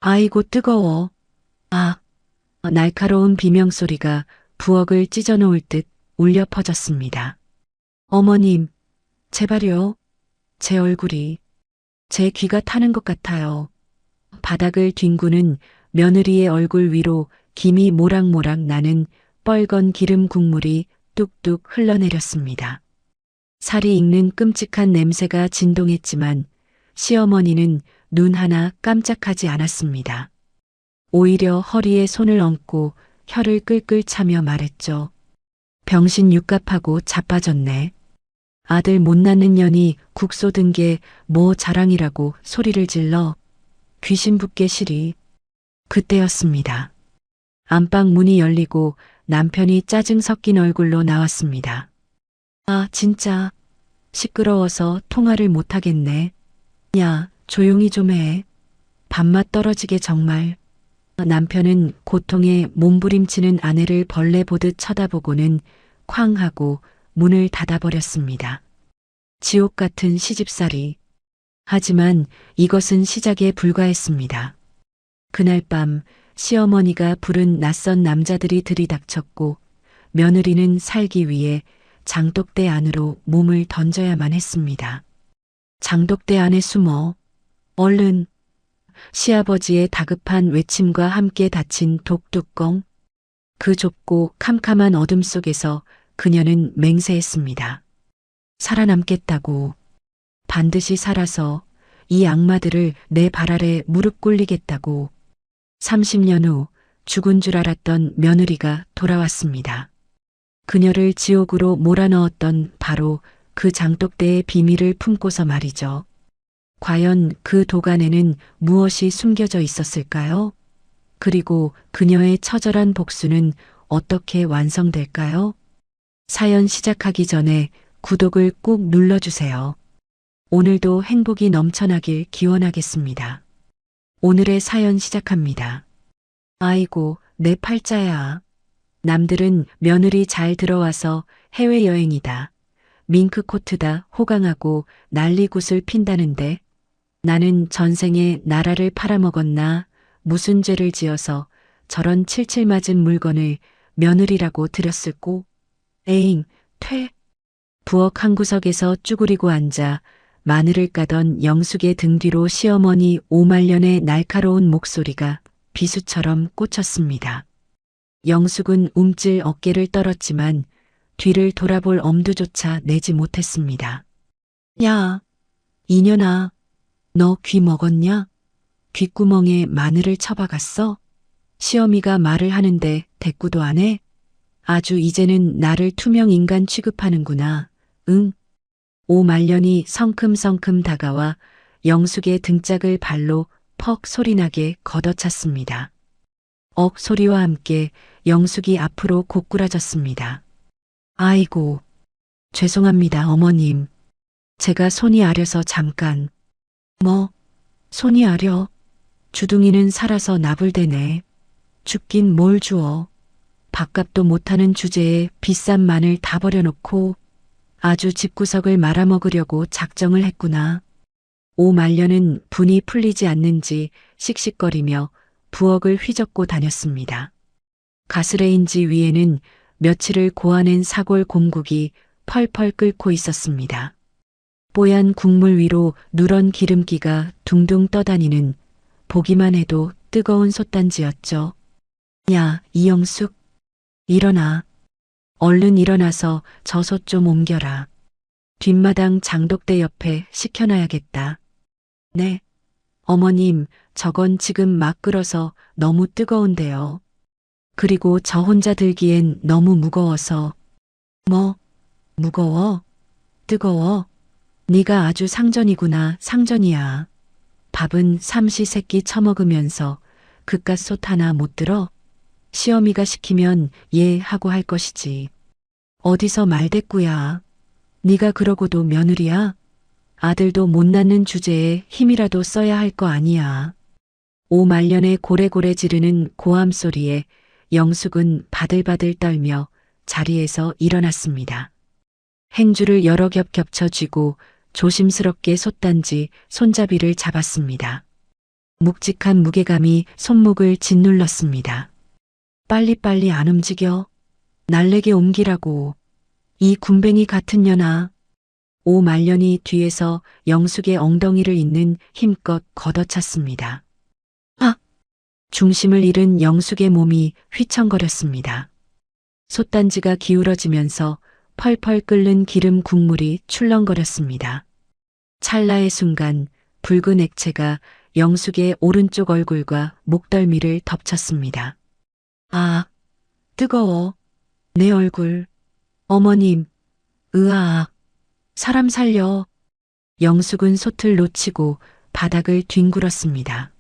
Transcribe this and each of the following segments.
아이고 뜨거워. 아, 날카로운 비명소리가 부엌을 찢어놓을 듯 울려 퍼졌습니다. 어머님, 제발요. 제 얼굴이, 제 귀가 타는 것 같아요. 바닥을 뒹구는 며느리의 얼굴 위로 김이 모락모락 나는 뻘건 기름 국물이 뚝뚝 흘러내렸습니다. 살이 익는 끔찍한 냄새가 진동했지만 시어머니는 눈 하나 깜짝하지 않았습니다. 오히려 허리에 손을 얹고 혀를 끌끌 차며 말했죠. 병신 육갑하고 자빠졌네. 아들 못 낳는 년이 국 쏟은 게 뭐 자랑이라고 소리를 질러 귀신 붙게 시리. 그때였습니다. 안방 문이 열리고 남편이 짜증 섞인 얼굴로 나왔습니다. 아, 진짜 시끄러워서 통화를 못하겠네. 야, 조용히 좀 해. 밥맛 떨어지게 정말. 남편은 고통에 몸부림치는 아내를 벌레 보듯 쳐다보고는 쾅 하고 문을 닫아버렸습니다. 지옥 같은 시집살이. 하지만 이것은 시작에 불과했습니다. 그날 밤 시어머니가 부른 낯선 남자들이 들이닥쳤고 며느리는 살기 위해 장독대 안으로 몸을 던져야만 했습니다. 장독대 안에 숨어 얼른. 시아버지의 다급한 외침과 함께 닫힌 독뚜껑. 그 좁고 캄캄한 어둠 속에서 그녀는 맹세했습니다. 살아남겠다고. 반드시 살아서 이 악마들을 내 발 아래 무릎 꿇리겠다고. 30년 후 죽은 줄 알았던 며느리가 돌아왔습니다. 그녀를 지옥으로 몰아넣었던 바로 그 장독대의 비밀을 품고서 말이죠. 과연 그 도간에는 무엇이 숨겨져 있었을까요? 그리고 그녀의 처절한 복수는 어떻게 완성될까요? 사연 시작하기 전에 구독을 꾹 눌러주세요. 오늘도 행복이 넘쳐나길 기원하겠습니다. 오늘의 사연 시작합니다. 아이고, 내 팔자야. 남들은 며느리 잘 들어와서 해외여행이다. 밍크코트다 호강하고 난리굿을 핀다는데 나는 전생에 나라를 팔아먹었나 무슨 죄를 지어서 저런 칠칠 맞은 물건을 며느리라고 들였을꼬. 에잉, 퇴. 부엌 한 구석에서 쭈그리고 앉아 마늘을 까던 영숙의 등 뒤로 시어머니 오말년의 날카로운 목소리가 비수처럼 꽂혔습니다. 영숙은 움찔 어깨를 떨었지만 뒤를 돌아볼 엄두조차 내지 못했습니다. 야, 이년아, 너 귀 먹었냐? 귓구멍에 마늘을 쳐박았어? 시어미가 말을 하는데 대꾸도 안 해? 아주 이제는 나를 투명 인간 취급하는구나. 응? 오말년이 성큼성큼 다가와 영숙의 등짝을 발로 퍽 소리나게 걷어찼습니다. 억 소리와 함께 영숙이 앞으로 고꾸라졌습니다. 아이고, 죄송합니다, 어머님. 제가 손이 아려서 잠깐. 뭐, 손이 아려? 주둥이는 살아서 나불대네. 죽긴 뭘 주어. 밥값도 못하는 주제에 비싼 마늘 다 버려놓고 아주 집구석을 말아먹으려고 작정을 했구나. 오말년은 분이 풀리지 않는지 씩씩거리며 부엌을 휘젓고 다녔습니다. 가스레인지 위에는 며칠을 고아낸 사골 곰국이 펄펄 끓고 있었습니다. 뽀얀 국물 위로 누런 기름기가 둥둥 떠다니는 보기만 해도 뜨거운 솥단지였죠. 야, 이영숙. 일어나. 얼른 일어나서 저 솥 좀 옮겨라. 뒷마당 장독대 옆에 식혀놔야겠다. 네. 어머님, 저건 지금 막 끓어서 너무 뜨거운데요. 그리고 저 혼자 들기엔 너무 무거워서. 뭐? 무거워? 뜨거워? 네가 아주 상전이구나, 상전이야. 밥은 삼시세끼 처먹으면서 그깟 솥 하나 못 들어? 시어미가 시키면 예 하고 할 것이지. 어디서 말대꾸야. 네가 그러고도 며느리야? 아들도 못 낳는 주제에 힘이라도 써야 할 거 아니야. 오말년에 고래고래 지르는 고함 소리에 영숙은 바들바들 떨며 자리에서 일어났습니다. 행주를 여러 겹 겹쳐 쥐고 조심스럽게 솥단지 손잡이를 잡았습니다. 묵직한 무게감이 손목을 짓눌렀습니다. 빨리빨리 안 움직여. 날래게 옮기라고. 이 군뱅이 같은 년아. 오말년이 뒤에서 영숙의 엉덩이를 잇는 힘껏 걷어찼습니다. 아! 중심을 잃은 영숙의 몸이 휘청거렸습니다. 솥단지가 기울어지면서 펄펄 끓는 기름 국물이 출렁거렸습니다. 찰나의 순간 붉은 액체가 영숙의 오른쪽 얼굴과 목덜미를 덮쳤습니다. 아, 뜨거워. 내 얼굴. 어머님, 으아악. 사람 살려. 영숙은 솥을 놓치고 바닥을 뒹굴었습니다.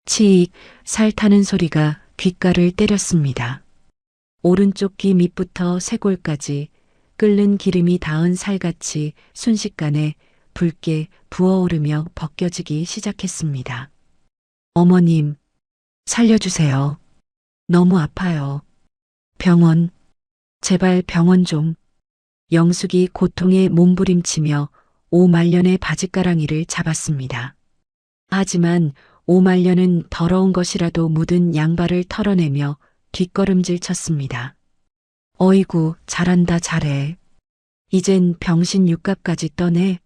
치익, 살 타는 소리가 귓가를 때렸습니다. 오른쪽 귀 밑부터 쇄골까지 끓는 기름이 닿은 살같이 순식간에 붉게 부어오르며 벗겨지기 시작했습니다. 어머님, 살려주세요. 너무 아파요. 병원, 제발 병원 좀. 영숙이 고통에 몸부림치며 오말년의 바짓가랑이를 잡았습니다. 하지만 오말년은 더러운 것이라도 묻은 양발을 털어내며 뒷걸음질 쳤습니다. 어이구, 잘한다 잘해. 이젠 병신 육갑까지 떠네.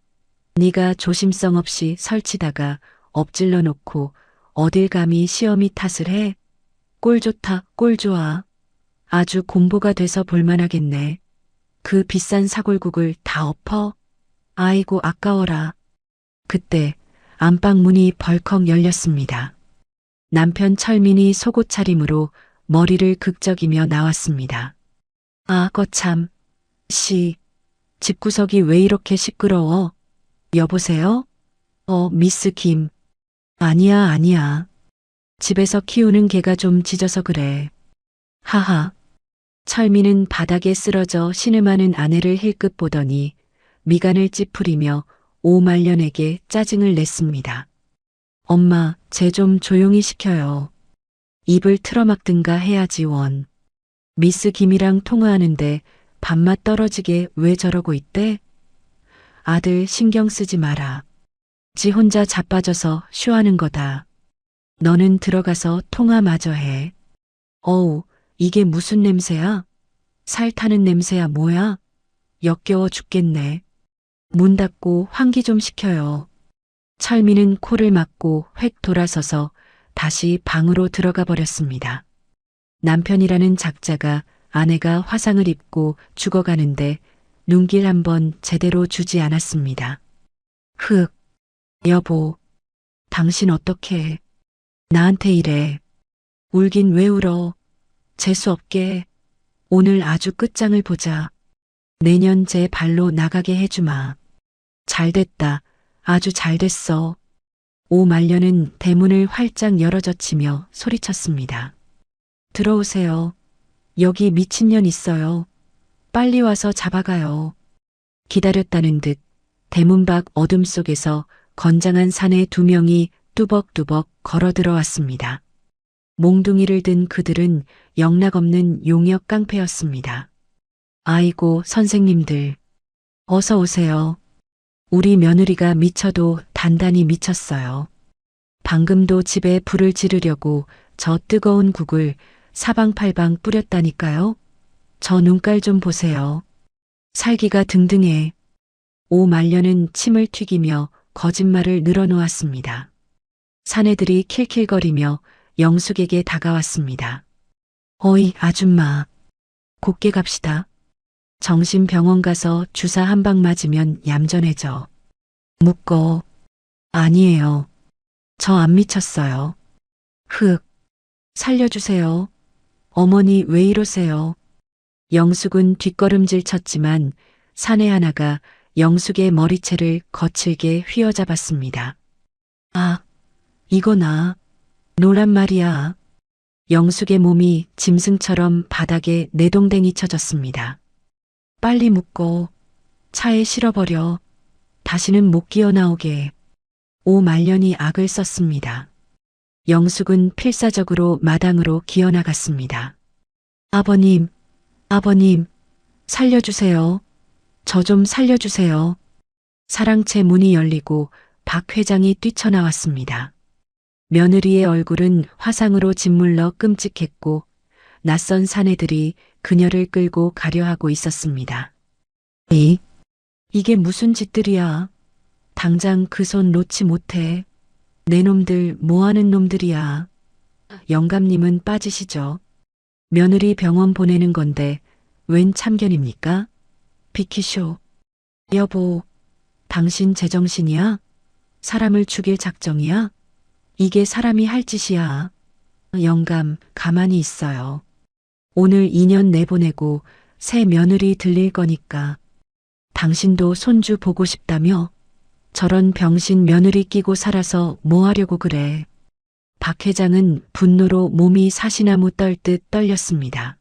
네가 조심성 없이 설치다가 엎질러 놓고 어딜 감히 시어미 탓을 해. 꼴 좋다, 꼴 좋아. 아주 곰보가 돼서 볼만하겠네. 그 비싼 사골국을 다 엎어? 아이고 아까워라. 그때 안방 문이 벌컥 열렸습니다. 남편 철민이 속옷 차림으로 머리를 극적이며 나왔습니다. 아, 거참. 집구석이 왜 이렇게 시끄러워? 여보세요? 미스 김. 아니야, 아니야. 집에서 키우는 개가 좀 짖어서 그래. 하하. 철민은 바닥에 쓰러져 신음하는 아내를 힐끗 보더니 미간을 찌푸리며 오말년에게 짜증을 냈습니다. 엄마, 쟤 좀 조용히 시켜요. 입을 틀어막든가 해야지 원. 미스 김이랑 통화하는데 밥맛 떨어지게 왜 저러고 있대? 아들 신경 쓰지 마라. 지 혼자 자빠져서 쇼하는 거다. 너는 들어가서 통화 마저 해. 어우, 이게 무슨 냄새야? 살 타는 냄새야 뭐야? 역겨워 죽겠네. 문 닫고 환기 좀 시켜요. 철민은 코를 막고 획 돌아서서 다시 방으로 들어가 버렸습니다. 남편이라는 작자가 아내가 화상을 입고 죽어가는데 눈길 한번 제대로 주지 않았습니다. 흑, 여보, 당신 어떻게 해? 나한테 이래. 울긴 왜 울어? 재수없게. 오늘 아주 끝장을 보자. 내년 제 발로 나가게 해주마. 잘됐다. 아주 잘됐어. 오말년은 대문을 활짝 열어젖히며 소리쳤습니다. 들어오세요. 여기 미친년 있어요. 빨리 와서 잡아가요. 기다렸다는 듯 대문 밖 어둠 속에서 건장한 사내 2명이 뚜벅뚜벅 걸어 들어왔습니다. 몽둥이를 든 그들은 영락없는 용역 깡패였습니다. 아이고 선생님들, 어서 오세요. 우리 며느리가 미쳐도 단단히 미쳤어요. 방금도 집에 불을 지르려고 저 뜨거운 국을 사방팔방 뿌렸다니까요. 저 눈깔 좀 보세요. 살기가 등등해. 오말년은 침을 튀기며 거짓말을 늘어놓았습니다. 사내들이 킬킬거리며 영숙에게 다가왔습니다. 어이 아줌마, 곱게 갑시다. 정신병원 가서 주사 한 방 맞으면 얌전해져. 묶어. 아니에요. 저 안 미쳤어요. 흑. 살려주세요. 어머니 왜 이러세요? 영숙은 뒷걸음질 쳤지만 사내 하나가 영숙의 머리채를 거칠게 휘어잡았습니다. 아, 이거나. 노란 말이야. 영숙의 몸이 짐승처럼 바닥에 내동댕이 쳐졌습니다. 빨리 묶어. 차에 실어버려. 다시는 못 기어 나오게. 오말년이 악을 썼습니다. 영숙은 필사적으로 마당으로 기어 나갔습니다. 아버님, 아버님, 살려주세요. 저 좀 살려주세요. 사랑채 문이 열리고 박 회장이 뛰쳐나왔습니다. 며느리의 얼굴은 화상으로 짓물러 끔찍했고 낯선 사내들이 그녀를 끌고 가려 하고 있었습니다. 이게 무슨 짓들이야. 당장 그 손 놓지 못해. 내 놈들 뭐하는 놈들이야. 영감님은 빠지시죠. 며느리 병원 보내는 건데 웬 참견입니까? 비키쇼. 여보, 당신 제정신이야? 사람을 죽일 작정이야? 이게 사람이 할 짓이야. 영감, 가만히 있어요. 오늘 2년 내보내고 새 며느리 들릴 거니까. 당신도 손주 보고 싶다며? 저런 병신 며느리 끼고 살아서 뭐 하려고 그래. 박 회장은 분노로 몸이 사시나무 떨듯 떨렸습니다.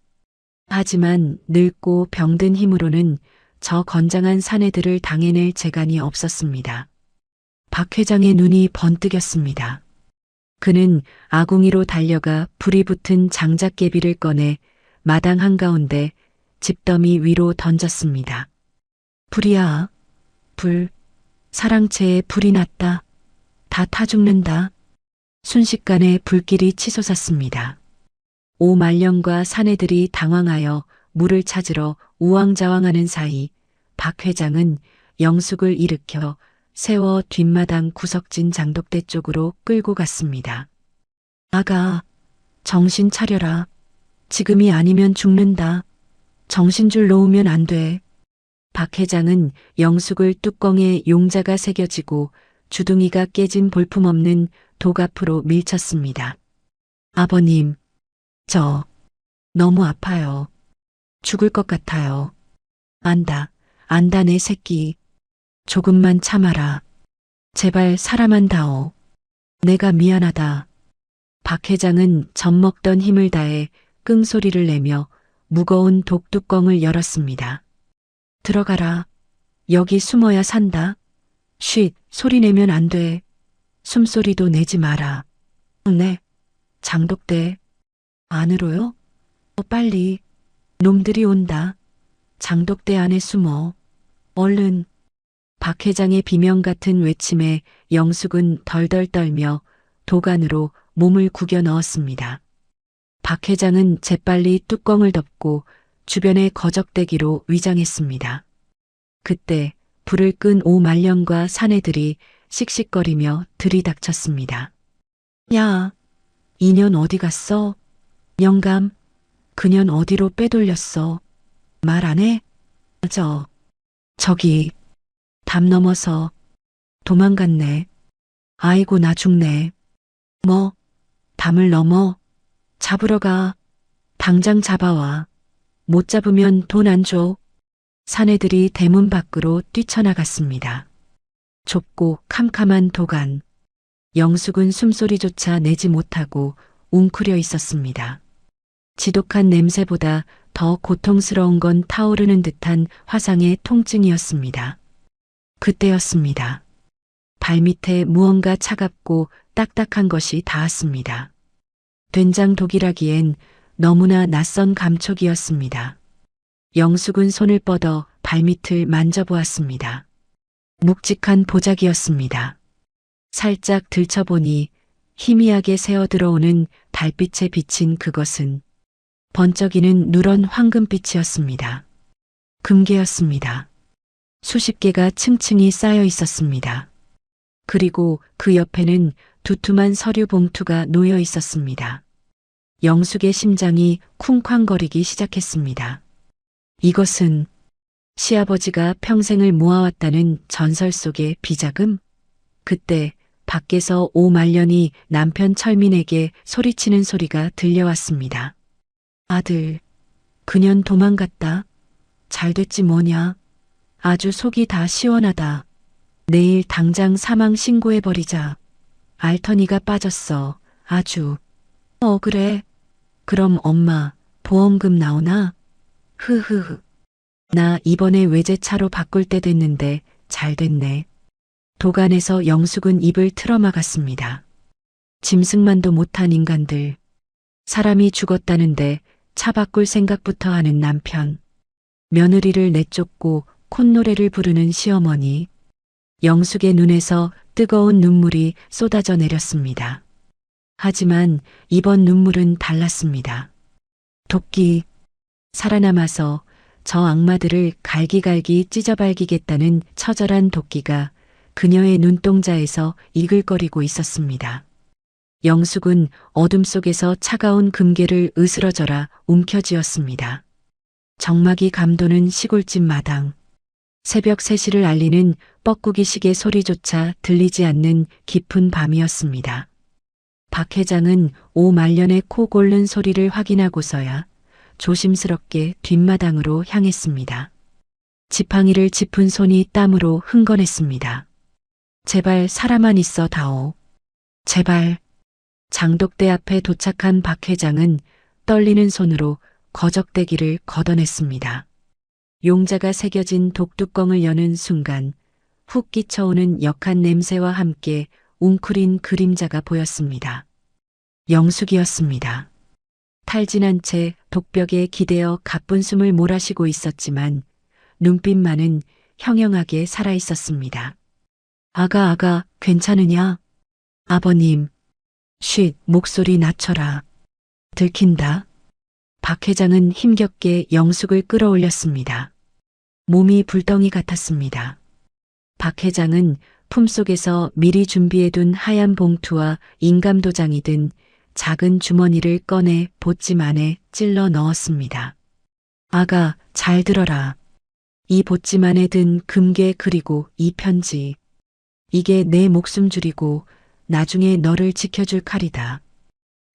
하지만 늙고 병든 힘으로는 저 건장한 사내들을 당해낼 재간이 없었습니다. 박 회장의 눈이 번뜩였습니다. 그는 아궁이로 달려가 불이 붙은 장작개비를 꺼내 마당 한가운데 집더미 위로 던졌습니다. 불이야. 불. 사랑채에 불이 났다. 다 타 죽는다. 순식간에 불길이 치솟았습니다. 오말령과 사내들이 당황하여 물을 찾으러 우왕좌왕하는 사이 박 회장은 영숙을 일으켜 세워 뒷마당 구석진 장독대 쪽으로 끌고 갔습니다. 아가, 정신 차려라. 지금이 아니면 죽는다. 정신줄 놓으면 안 돼. 박 회장은 영숙을 뚜껑에 용자가 새겨지고 주둥이가 깨진 볼품없는 독 앞으로 밀쳤습니다. 아버님, 저 너무 아파요. 죽을 것 같아요. 안다 내 새끼. 조금만 참아라. 제발 사람한다오. 내가 미안하다. 박 회장은 젖먹던 힘을 다해 끙소리를 내며 무거운 독뚜껑을 열었습니다. 들어가라. 여기 숨어야 산다. 쉿, 소리 내면 안 돼. 숨소리도 내지 마라. 네. 장독대. 안으로요? 빨리. 놈들이 온다. 장독대 안에 숨어. 얼른. 박 회장의 비명 같은 외침에 영숙은 덜덜 떨며 도간으로 몸을 구겨 넣었습니다. 박 회장은 재빨리 뚜껑을 덮고 주변에 거적대기로 위장했습니다. 그때 불을 끈 오말령과 사내들이 씩씩거리며 들이닥쳤습니다. 야, 이년 어디 갔어? 영감, 그년 어디로 빼돌렸어? 말 안 해? 저기, 담 넘어서 도망갔네. 아이고 나 죽네. 뭐, 담을 넘어? 잡으러 가. 당장 잡아와. 못 잡으면 돈 안 줘. 사내들이 대문 밖으로 뛰쳐나갔습니다. 좁고 캄캄한 도간. 영숙은 숨소리조차 내지 못하고 웅크려 있었습니다. 지독한 냄새보다 더 고통스러운 건 타오르는 듯한 화상의 통증이었습니다. 그때였습니다. 발밑에 무언가 차갑고 딱딱한 것이 닿았습니다. 된장 독이라기엔 너무나 낯선 감촉이었습니다. 영숙은 손을 뻗어 발밑을 만져보았습니다. 묵직한 보자기였습니다. 살짝 들춰보니 희미하게 새어 들어오는 달빛에 비친 그것은 번쩍이는 누런 황금빛이었습니다. 금괴였습니다. 수십 개가 층층이 쌓여 있었습니다. 그리고 그 옆에는 두툼한 서류 봉투가 놓여 있었습니다. 영숙의 심장이 쿵쾅거리기 시작했습니다. 이것은 시아버지가 평생을 모아왔다는 전설 속의 비자금? 그때 밖에서 오말년이 남편 철민에게 소리치는 소리가 들려왔습니다. 아들, 그년 도망갔다. 잘됐지 뭐냐. 아주 속이 다 시원하다. 내일 당장 사망 신고해버리자. 알터니가 빠졌어. 아주. 그래. 그럼 엄마 보험금 나오나? 흐흐흐. 나 이번에 외제차로 바꿀 때 됐는데 잘 됐네. 도간에서 영숙은 입을 틀어막았습니다. 짐승만도 못한 인간들. 사람이 죽었다는데 차 바꿀 생각부터 하는 남편. 며느리를 내쫓고 콧노래를 부르는 시어머니. 영숙의 눈에서 뜨거운 눈물이 쏟아져 내렸습니다. 하지만 이번 눈물은 달랐습니다. 도끼, 살아남아서 저 악마들을 갈기갈기 찢어발기겠다는 처절한 도끼가 그녀의 눈동자에서 이글거리고 있었습니다. 영숙은 어둠 속에서 차가운 금괴를 으스러져라 움켜쥐었습니다. 정막이 감도는 시골집 마당. 새벽 3시를 알리는 뻐꾸기 시계 소리조차 들리지 않는 깊은 밤이었습니다. 박 회장은 오 말년의 코 골른 소리를 확인하고서야 조심스럽게 뒷마당으로 향했습니다. 지팡이를 짚은 손이 땀으로 흥건했습니다. 제발 사람만 있어 다오. 제발. 장독대 앞에 도착한 박 회장은 떨리는 손으로 거적대기를 걷어냈습니다. 용자가 새겨진 독뚜껑을 여는 순간 훅 끼쳐오는 역한 냄새와 함께 웅크린 그림자가 보였습니다. 영숙이었습니다. 탈진한 채 독벽에 기대어 가쁜 숨을 몰아쉬고 있었지만 눈빛만은 형형하게 살아있었습니다. 아가, 괜찮으냐? 아버님. 쉿, 목소리 낮춰라. 들킨다. 박 회장은 힘겹게 영숙을 끌어올렸습니다. 몸이 불덩이 같았습니다. 박 회장은 품속에서 미리 준비해둔 하얀 봉투와 인감도장이 든 작은 주머니를 꺼내 보찜 안에 찔러 넣었습니다. 아가, 잘 들어라. 이 보찜 안에 든 금괴 그리고 이 편지. 이게 내 목숨 줄이고 나중에 너를 지켜줄 칼이다.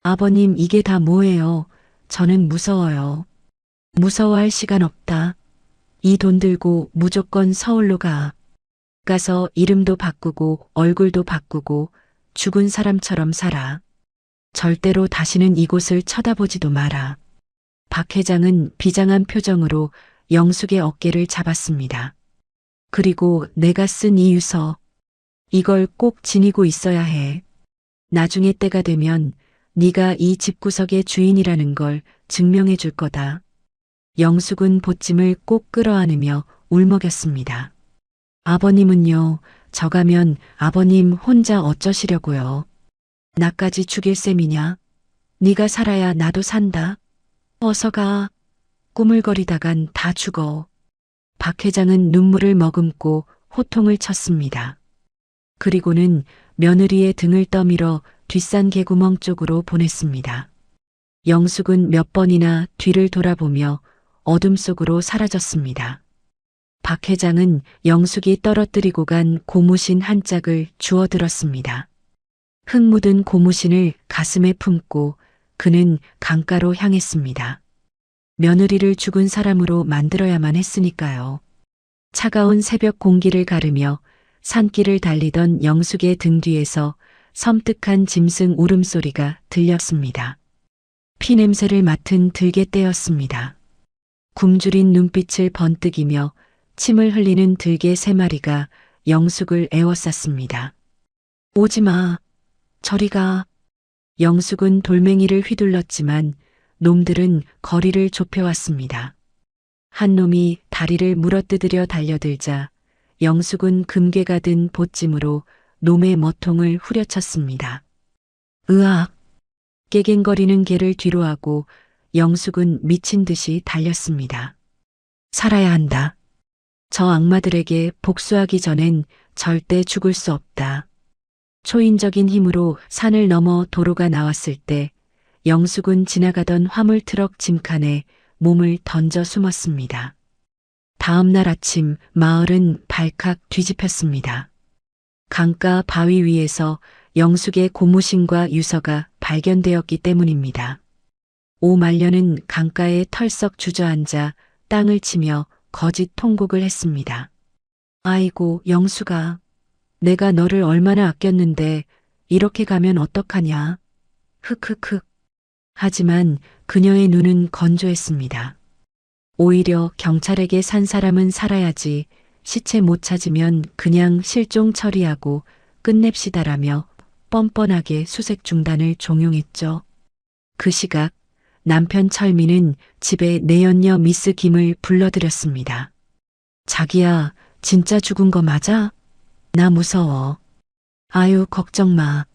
아버님, 이게 다 뭐예요? 저는 무서워요. 무서워할 시간 없다. 이 돈 들고 무조건 서울로 가. 가서 이름도 바꾸고 얼굴도 바꾸고 죽은 사람처럼 살아. 절대로 다시는 이곳을 쳐다보지도 마라. 박 회장은 비장한 표정으로 영숙의 어깨를 잡았습니다. 그리고 내가 쓴 이 유서. 이걸 꼭 지니고 있어야 해. 나중에 때가 되면 네가 이 집구석의 주인이라는 걸 증명해 줄 거다. 영숙은 보찜을 꼭 끌어안으며 울먹였습니다. 아버님은요, 저 가면 아버님 혼자 어쩌시려고요. 나까지 죽일 셈이냐? 네가 살아야 나도 산다. 어서 가. 꾸물거리다간 다 죽어. 박 회장은 눈물을 머금고 호통을 쳤습니다. 그리고는 며느리의 등을 떠밀어 뒷산 개구멍 쪽으로 보냈습니다. 영숙은 몇 번이나 뒤를 돌아보며 어둠 속으로 사라졌습니다. 박 회장은 영숙이 떨어뜨리고 간 고무신 한 짝을 주워들었습니다. 흙 묻은 고무신을 가슴에 품고 그는 강가로 향했습니다. 며느리를 죽은 사람으로 만들어야만 했으니까요. 차가운 새벽 공기를 가르며 산길을 달리던 영숙의 등 뒤에서 섬뜩한 짐승 울음소리가 들렸습니다. 피냄새를 맡은 들개떼였습니다. 굶주린 눈빛을 번뜩이며 침을 흘리는 들개 3마리가 영숙을 에워쌌습니다. 오지마. 저리 가. 영숙은 돌멩이를 휘둘렀지만 놈들은 거리를 좁혀왔습니다. 한 놈이 다리를 물어뜯으려 달려들자 영숙은 금괴가 든 보찜으로 놈의 머통을 후려쳤습니다. 으악! 깨갱거리는 개를 뒤로하고 영숙은 미친 듯이 달렸습니다. 살아야 한다. 저 악마들에게 복수하기 전엔 절대 죽을 수 없다. 초인적인 힘으로 산을 넘어 도로가 나왔을 때 영숙은 지나가던 화물 트럭 짐칸에 몸을 던져 숨었습니다. 다음 날 아침 마을은 발칵 뒤집혔습니다. 강가 바위 위에서 영숙의 고무신과 유서가 발견되었기 때문입니다. 오말년은 강가에 털썩 주저앉아 땅을 치며 거짓 통곡을 했습니다. 아이고, 영숙아. 내가 너를 얼마나 아꼈는데 이렇게 가면 어떡하냐. 흑흑흑. 하지만 그녀의 눈은 건조했습니다. 오히려 경찰에게 산 사람은 살아야지 시체 못 찾으면 그냥 실종 처리하고 끝냅시다라며 뻔뻔하게 수색 중단을 종용했죠. 그 시각 남편 철민은 집에 내연녀 미스 김을 불러들였습니다. 자기야, 진짜 죽은 거 맞아? 나 무서워. 아유, 걱정 마.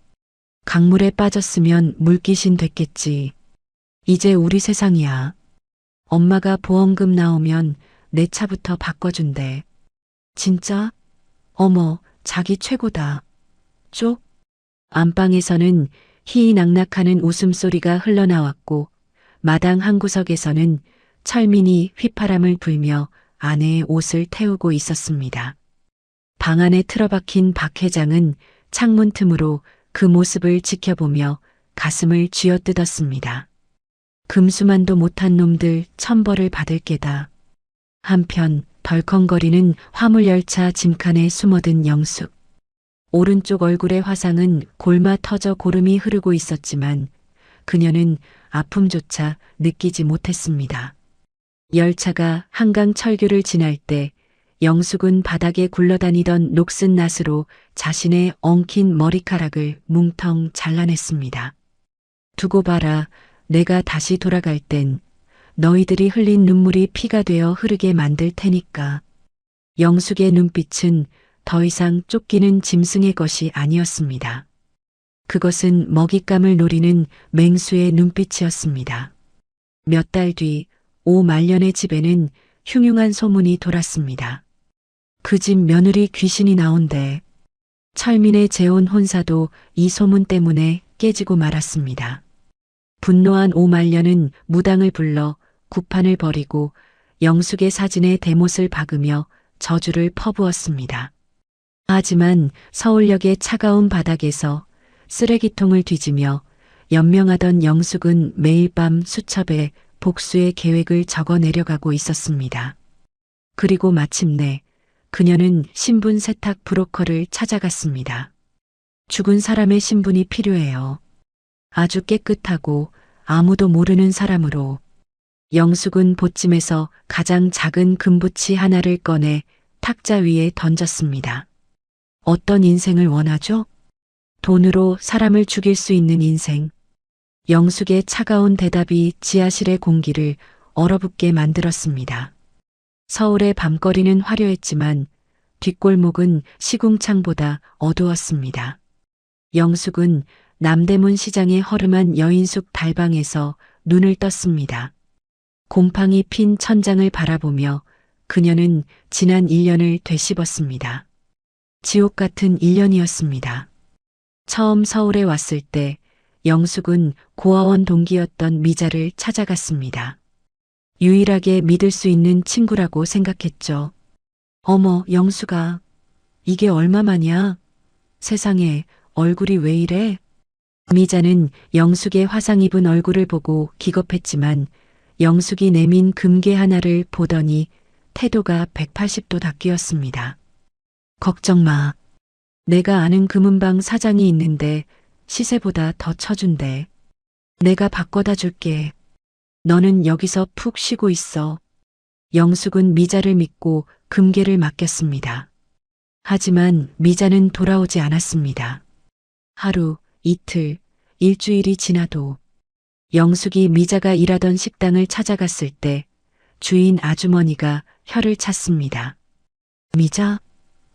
강물에 빠졌으면 물귀신 됐겠지. 이제 우리 세상이야. 엄마가 보험금 나오면 내 차부터 바꿔준대. 진짜? 어머, 자기 최고다. 쪽? 안방에서는 희희낙낙하는 웃음소리가 흘러나왔고 마당 한 구석에서는 철민이 휘파람을 불며 아내의 옷을 태우고 있었습니다. 방 안에 틀어박힌 박 회장은 창문 틈으로 그 모습을 지켜보며 가슴을 쥐어뜯었습니다. 금수만도 못한 놈들 천벌을 받을 게다. 한편 덜컹거리는 화물열차 짐칸에 숨어든 영숙. 오른쪽 얼굴의 화상은 골마 터져 고름이 흐르고 있었지만 그녀는 아픔조차 느끼지 못했습니다. 열차가 한강 철교를 지날 때 영숙은 바닥에 굴러다니던 녹슨 낫으로 자신의 엉킨 머리카락을 뭉텅 잘라냈습니다. 두고 봐라, 내가 다시 돌아갈 땐 너희들이 흘린 눈물이 피가 되어 흐르게 만들 테니까. 영숙의 눈빛은 더 이상 쫓기는 짐승의 것이 아니었습니다. 그것은 먹잇감을 노리는 맹수의 눈빛이었습니다. 몇 달 뒤 오말년의 집에는 흉흉한 소문이 돌았습니다. 그 집 며느리 귀신이 나온대. 철민의 재혼 혼사도 이 소문 때문에 깨지고 말았습니다. 분노한 오말년은 무당을 불러 구판을 벌이고 영숙의 사진에 대못을 박으며 저주를 퍼부었습니다. 하지만 서울역의 차가운 바닥에서 쓰레기통을 뒤지며 연명하던 영숙은 매일 밤 수첩에 복수의 계획을 적어 내려가고 있었습니다. 그리고 마침내 그녀는 신분 세탁 브로커를 찾아갔습니다. 죽은 사람의 신분이 필요해요. 아주 깨끗하고 아무도 모르는 사람으로. 영숙은 보찜에서 가장 작은 금부치 하나를 꺼내 탁자 위에 던졌습니다. 어떤 인생을 원하죠? 돈으로 사람을 죽일 수 있는 인생. 영숙의 차가운 대답이 지하실의 공기를 얼어붙게 만들었습니다. 서울의 밤거리는 화려했지만 뒷골목은 시궁창보다 어두웠습니다. 영숙은 남대문 시장의 허름한 여인숙 달방에서 눈을 떴습니다. 곰팡이 핀 천장을 바라보며 그녀는 지난 1년을 되씹었습니다. 지옥 같은 1년이었습니다. 처음 서울에 왔을 때 영숙은 고아원 동기였던 미자를 찾아갔습니다. 유일하게 믿을 수 있는 친구라고 생각했죠. 어머, 영숙아. 이게 얼마만이야? 세상에, 얼굴이 왜 이래? 미자는 영숙의 화상 입은 얼굴을 보고 기겁했지만 영숙이 내민 금괴 하나를 보더니 태도가 180도 바뀌었습니다. 걱정 마. 내가 아는 금은방 사장이 있는데 시세보다 더 쳐준대. 내가 바꿔다 줄게. 너는 여기서 푹 쉬고 있어. 영숙은 미자를 믿고 금괴를 맡겼습니다. 하지만 미자는 돌아오지 않았습니다. 하루, 이틀, 일주일이 지나도 영숙이 미자가 일하던 식당을 찾아갔을 때 주인 아주머니가 혀를 찼습니다. 미자?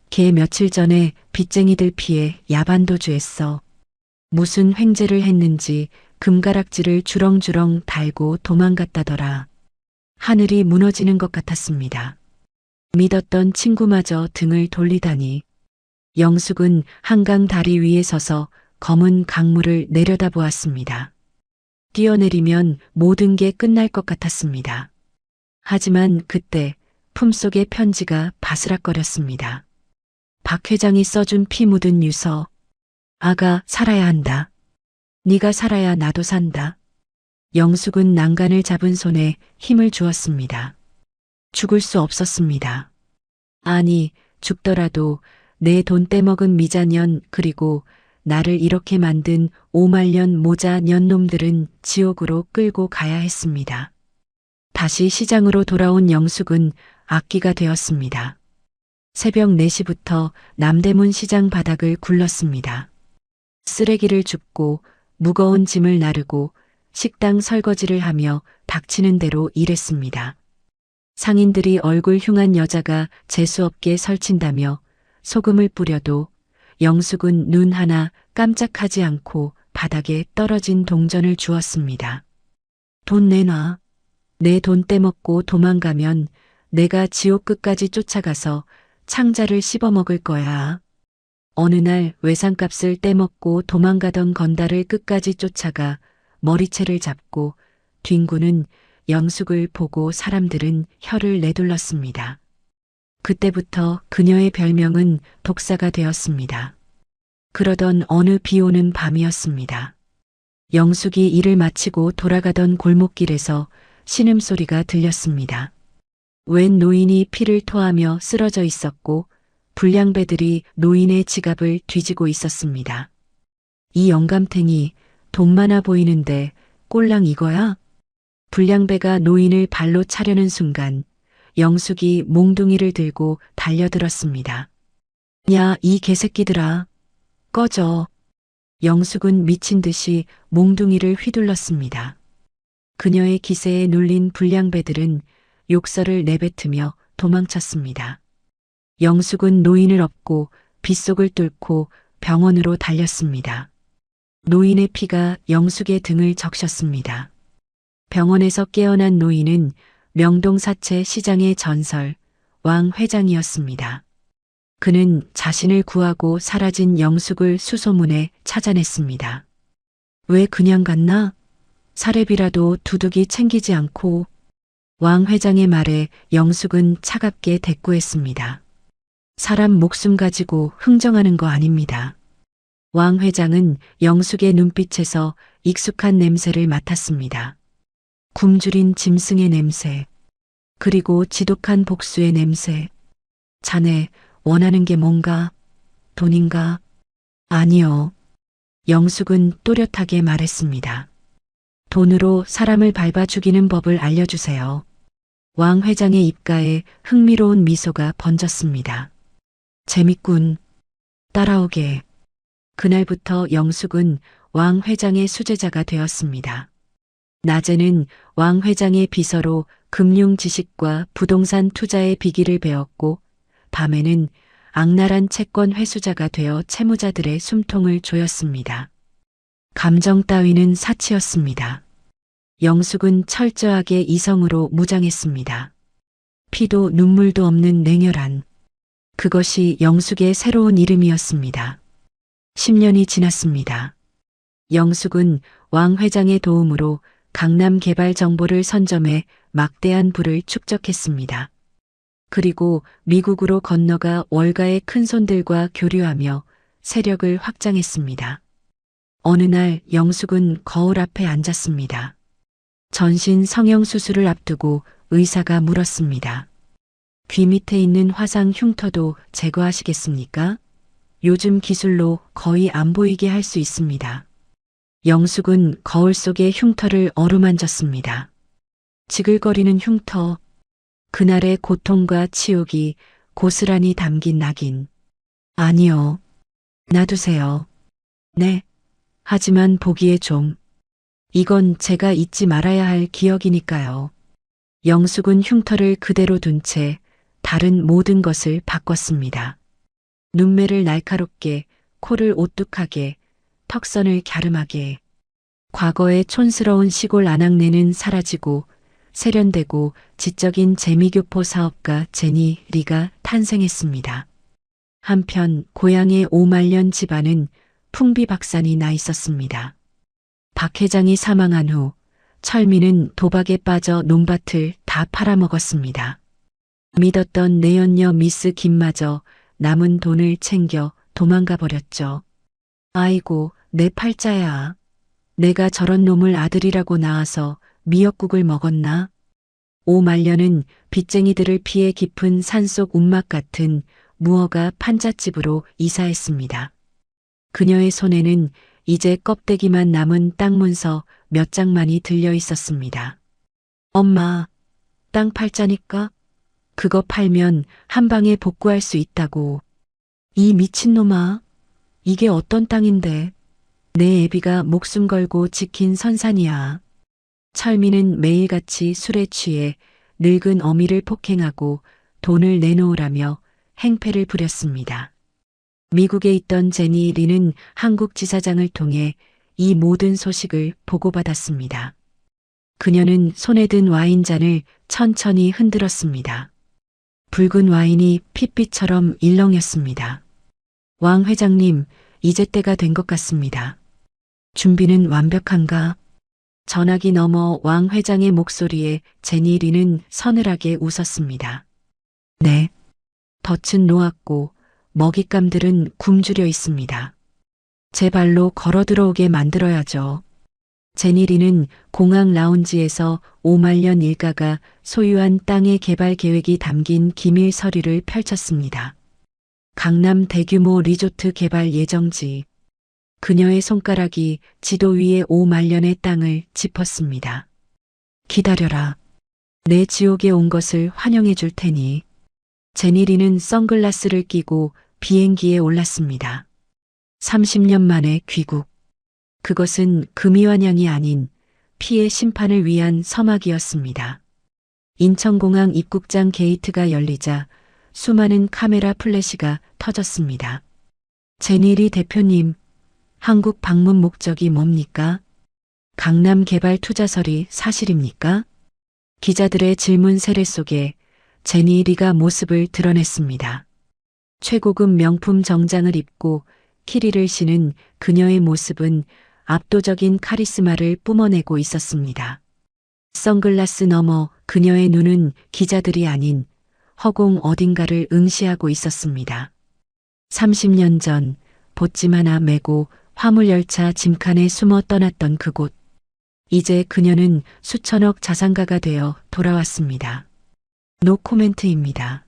걔 며칠 전에 빚쟁이들 피해 야반도주했어. 무슨 횡재를 했는지 금가락지를 주렁주렁 달고 도망갔다더라. 하늘이 무너지는 것 같았습니다. 믿었던 친구마저 등을 돌리다니. 영숙은 한강 다리 위에 서서 검은 강물을 내려다보았습니다. 뛰어내리면 모든 게 끝날 것 같았습니다. 하지만 그때 품속의 편지가 바스락거렸습니다. 박 회장이 써준 피 묻은 유서. 아가 살아야 한다. 네가 살아야 나도 산다. 영숙은 난간을 잡은 손에 힘을 주었습니다. 죽을 수 없었습니다. 아니, 죽더라도 내 돈 떼먹은 미자년 그리고 나를 이렇게 만든 오말년 모자 년놈들은 지옥으로 끌고 가야 했습니다. 다시 시장으로 돌아온 영숙은 악기가 되었습니다. 새벽 4시부터 남대문 시장 바닥을 굴렀습니다. 쓰레기를 줍고 무거운 짐을 나르고 식당 설거지를 하며 닥치는 대로 일했습니다. 상인들이 얼굴 흉한 여자가 재수없게 설친다며 소금을 뿌려도 영숙은 눈 하나 깜짝하지 않고 바닥에 떨어진 동전을 주었습니다. 돈 내놔. 내 돈 떼먹고 도망가면 내가 지옥 끝까지 쫓아가서 창자를 씹어먹을 거야. 어느 날 외상값을 떼먹고 도망가던 건달을 끝까지 쫓아가 머리채를 잡고 뒹구는 영숙을 보고 사람들은 혀를 내둘렀습니다. 그때부터 그녀의 별명은 독사가 되었습니다. 그러던 어느 비 오는 밤이었습니다. 영숙이 일을 마치고 돌아가던 골목길에서 신음소리가 들렸습니다. 웬 노인이 피를 토하며 쓰러져 있었고 불량배들이 노인의 지갑을 뒤지고 있었습니다. 이 영감탱이 돈 많아 보이는데 꼴랑 이거야? 불량배가 노인을 발로 차려는 순간 영숙이 몽둥이를 들고 달려들었습니다. 야, 이 개새끼들아, 꺼져. 영숙은 미친 듯이 몽둥이를 휘둘렀습니다. 그녀의 기세에 눌린 불량배들은 욕설을 내뱉으며 도망쳤습니다. 영숙은 노인을 업고 빗속을 뚫고 병원으로 달렸습니다. 노인의 피가 영숙의 등을 적셨습니다. 병원에서 깨어난 노인은 명동사채 시장의 전설, 왕 회장이었습니다. 그는 자신을 구하고 사라진 영숙을 수소문에 찾아냈습니다. 왜 그냥 갔나? 사례비라도 두둑이 챙기지 않고. 왕 회장의 말에 영숙은 차갑게 대꾸했습니다. 사람 목숨 가지고 흥정하는 거 아닙니다. 왕 회장은 영숙의 눈빛에서 익숙한 냄새를 맡았습니다. 굶주린 짐승의 냄새, 그리고 지독한 복수의 냄새. 자네 원하는 게 뭔가? 돈인가? 아니요. 영숙은 또렷하게 말했습니다. 돈으로 사람을 밟아 죽이는 법을 알려주세요. 왕 회장의 입가에 흥미로운 미소가 번졌습니다. 재밌군. 따라오게. 그날부터 영숙은 왕 회장의 수제자가 되었습니다. 낮에는 왕 회장의 비서로 금융 지식과 부동산 투자의 비기를 배웠고 밤에는 악랄한 채권 회수자가 되어 채무자들의 숨통을 조였습니다. 감정 따위는 사치였습니다. 영숙은 철저하게 이성으로 무장했습니다. 피도 눈물도 없는 냉혈한. 그것이 영숙의 새로운 이름이었습니다. 10년이 지났습니다. 영숙은 왕 회장의 도움으로 강남 개발 정보를 선점해 막대한 부를 축적했습니다. 그리고 미국으로 건너가 월가의 큰손들과 교류하며 세력을 확장했습니다. 어느 날 영숙은 거울 앞에 앉았습니다. 전신 성형수술을 앞두고 의사가 물었습니다. 귀 밑에 있는 화상 흉터도 제거하시겠습니까? 요즘 기술로 거의 안 보이게 할 수 있습니다. 영숙은 거울 속의 흉터를 어루만졌습니다. 지글거리는 흉터, 그날의 고통과 치욕이 고스란히 담긴 낙인. 아니요. 놔두세요. 네. 하지만 보기에 좀. 이건 제가 잊지 말아야 할 기억이니까요. 영숙은 흉터를 그대로 둔 채 다른 모든 것을 바꿨습니다. 눈매를 날카롭게, 코를 오뚝하게, 턱선을 갸름하게. 과거의 촌스러운 시골 아낙네는 사라지고 세련되고 지적인 재미교포 사업가 제니 리가 탄생했습니다. 한편 고향의 오말년 집안은 풍비박산이 나 있었습니다. 박 회장이 사망한 후 철민은 도박에 빠져 논밭을 다 팔아먹었습니다. 믿었던 내연녀 미스 김마저 남은 돈을 챙겨 도망가 버렸죠. 아이고, 내 팔자야. 내가 저런 놈을 아들이라고 낳아서 미역국을 먹었나? 오말년은 빚쟁이들을 피해 깊은 산속 움막 같은 무허가 판잣집으로 이사했습니다. 그녀의 손에는 이제 껍데기만 남은 땅 문서 몇 장만이 들려 있었습니다. 엄마, 땅 팔자니까? 그거 팔면 한 방에 복구할 수 있다고. 이 미친놈아, 이게 어떤 땅인데. 내 애비가 목숨 걸고 지킨 선산이야. 철민은 매일같이 술에 취해 늙은 어미를 폭행하고 돈을 내놓으라며 행패를 부렸습니다. 미국에 있던 제니 리는 한국 지사장을 통해 이 모든 소식을 보고받았습니다. 그녀는 손에 든 와인잔을 천천히 흔들었습니다. 붉은 와인이 핏빛처럼 일렁였습니다. 왕 회장님, 이제 때가 된 것 같습니다. 준비는 완벽한가? 전화기 너머 왕 회장의 목소리에 제니리는 서늘하게 웃었습니다. 네. 덫은 놓았고 먹잇감들은 굶주려 있습니다. 제 발로 걸어 들어오게 만들어야죠. 제니리는 공항 라운지에서 오말년 일가가 소유한 땅의 개발 계획이 담긴 기밀 서류를 펼쳤습니다. 강남 대규모 리조트 개발 예정지. 그녀의 손가락이 지도 위에 오말년의 땅을 짚었습니다. 기다려라. 내 지옥에 온 것을 환영해 줄 테니. 제니리는 선글라스를 끼고 비행기에 올랐습니다. 30년 만에 귀국. 그것은 금이환영이 아닌 피의 심판을 위한 서막이었습니다. 인천공항 입국장 게이트가 열리자 수많은 카메라 플래시가 터졌습니다. 제니리 대표님, 한국 방문 목적이 뭡니까? 강남 개발 투자설이 사실입니까? 기자들의 질문 세례 속에 제니리가 모습을 드러냈습니다. 최고급 명품 정장을 입고 키리를 신은 그녀의 모습은 압도적인 카리스마를 뿜어내고 있었습니다. 선글라스 너머 그녀의 눈은 기자들이 아닌 허공 어딘가를 응시하고 있었습니다. 30년 전 보찜 하나 메고 화물열차 짐칸에 숨어 떠났던 그곳. 이제 그녀는 수천억 자산가가 되어 돌아왔습니다. 노 코멘트입니다.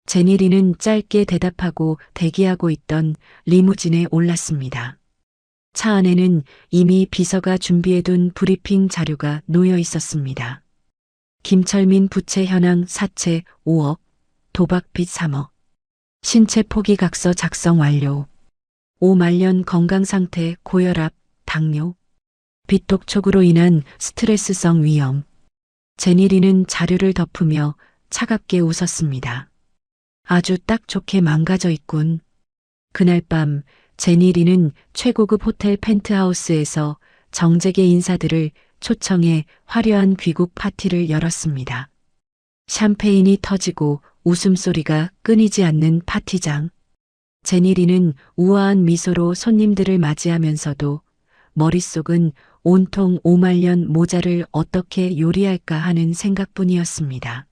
제니리는 짧게 대답하고 대기하고 있던 리무진에 올랐습니다. 차 안에는 이미 비서가 준비해둔 브리핑 자료가 놓여 있었습니다. 김철민 부채 현황 사채 5억, 도박빚 3억, 신체 포기각서 작성 완료, 오말년 건강상태 고혈압, 당뇨, 빚독촉으로 인한 스트레스성 위염. 제니리는 자료를 덮으며 차갑게 웃었습니다. 아주 딱 좋게 망가져 있군. 그날 밤 제니리는 최고급 호텔 펜트하우스에서 정재계 인사들을 초청해 화려한 귀국 파티를 열었습니다. 샴페인이 터지고 웃음소리가 끊이지 않는 파티장. 제니리는 우아한 미소로 손님들을 맞이하면서도 머릿속은 온통 오말년 모자를 어떻게 요리할까 하는 생각뿐이었습니다.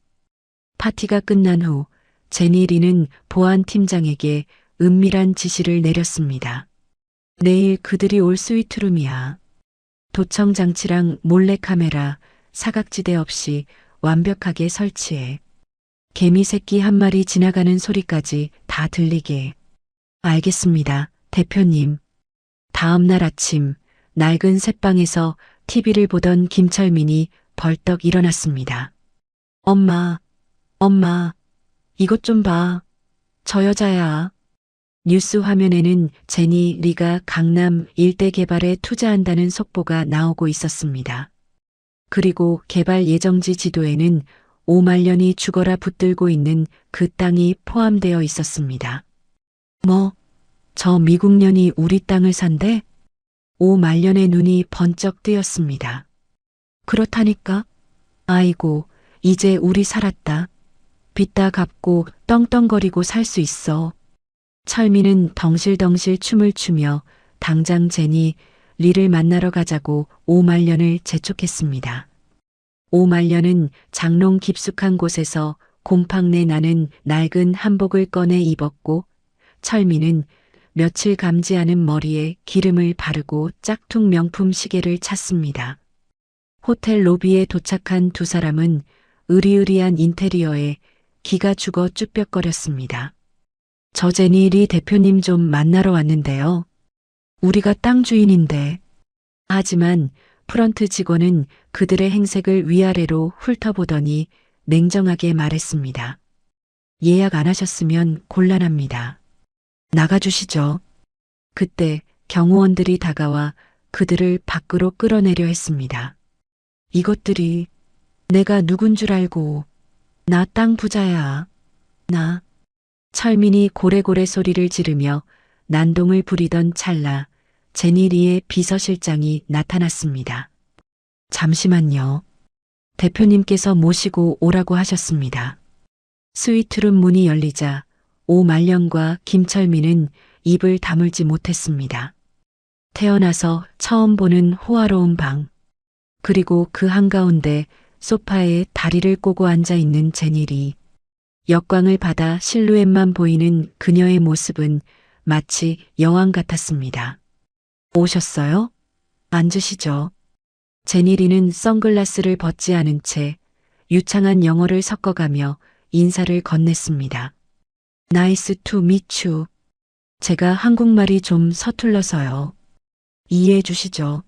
파티가 끝난 후 제니리는 보안팀장에게 은밀한 지시를 내렸습니다. 내일 그들이 올 스위트룸이야. 도청 장치랑 몰래카메라, 사각지대 없이 완벽하게 설치해. 개미 새끼 한 마리 지나가는 소리까지 다 들리게. 알겠습니다, 대표님. 다음 날 아침 낡은 새방에서 TV를 보던 김철민이 벌떡 일어났습니다. 엄마, 이것 좀 봐. 저 여자야. 뉴스 화면에는 제니 리가 강남 일대 개발에 투자한다는 속보가 나오고 있었습니다. 그리고 개발 예정지 지도에는 오말년이 죽어라 붙들고 있는 그 땅이 포함되어 있었습니다. 뭐, 저 미국년이 우리 땅을 산대? 오말년의 눈이 번쩍 뜨였습니다. 그렇다니까? 아이고, 이제 우리 살았다. 빚 다 갚고 떵떵거리고 살 수 있어. 철민은 덩실덩실 춤을 추며 당장 제니 리를 만나러 가자고 오말년을 재촉했습니다. 오말년은 장롱 깊숙한 곳에서 곰팡내 나는 낡은 한복을 꺼내 입었고 철민은 며칠 감지 않은 머리에 기름을 바르고 짝퉁 명품 시계를 찼습니다. 호텔 로비에 도착한 두 사람은 으리으리한 인테리어에 기가 죽어 쭈뼛거렸습니다. 저 제니 리 대표님 좀 만나러 왔는데요. 우리가 땅 주인인데. 하지만 프런트 직원은 그들의 행색을 위아래로 훑어보더니 냉정하게 말했습니다. 예약 안 하셨으면 곤란합니다. 나가주시죠. 그때 경호원들이 다가와 그들을 밖으로 끌어내려 했습니다. 이것들이 내가 누군 줄 알고. 나 땅 부자야. 나. 철민이 고래고래 소리를 지르며 난동을 부리던 찰나 제니리의 비서실장이 나타났습니다. 잠시만요. 대표님께서 모시고 오라고 하셨습니다. 스위트룸 문이 열리자 오말년과 김철민은 입을 다물지 못했습니다. 태어나서 처음 보는 호화로운 방, 그리고 그 한가운데 소파에 다리를 꼬고 앉아 있는 제니리. 역광을 받아 실루엣만 보이는 그녀의 모습은 마치 여왕 같았습니다. 오셨어요? 앉으시죠. 제니리는 선글라스를 벗지 않은 채 유창한 영어를 섞어가며 인사를 건넸습니다. 나이스 투 미츄. 제가 한국말이 좀 서툴러서요. 이해해 주시죠?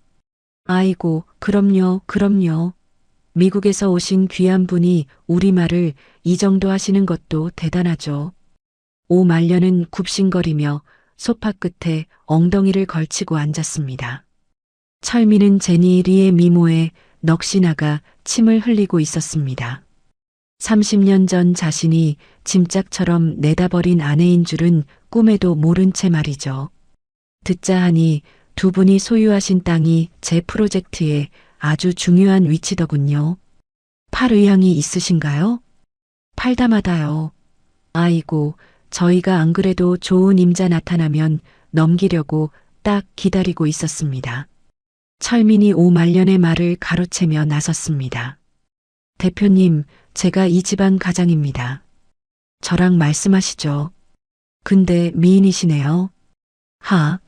아이고, 그럼요, 그럼요. 미국에서 오신 귀한 분이 우리말을 이 정도 하시는 것도 대단하죠. 오말년은 굽신거리며 소파 끝에 엉덩이를 걸치고 앉았습니다. 철민은 제니리의 미모에 넋이 나가 침을 흘리고 있었습니다. 30년 전 자신이 짐짝처럼 내다버린 아내인 줄은 꿈에도 모른 채 말이죠. 듣자 하니 두 분이 소유하신 땅이 제 프로젝트에 아주 중요한 위치더군요. 팔 의향이 있으신가요? 팔다마다요. 아이고, 저희가 안 그래도 좋은 임자 나타나면 넘기려고 딱 기다리고 있었습니다. 철민이 오말년의 말을 가로채며 나섰습니다. 대표님, 제가 이 집안 가장입니다. 저랑 말씀하시죠. 근데 미인이시네요. 하.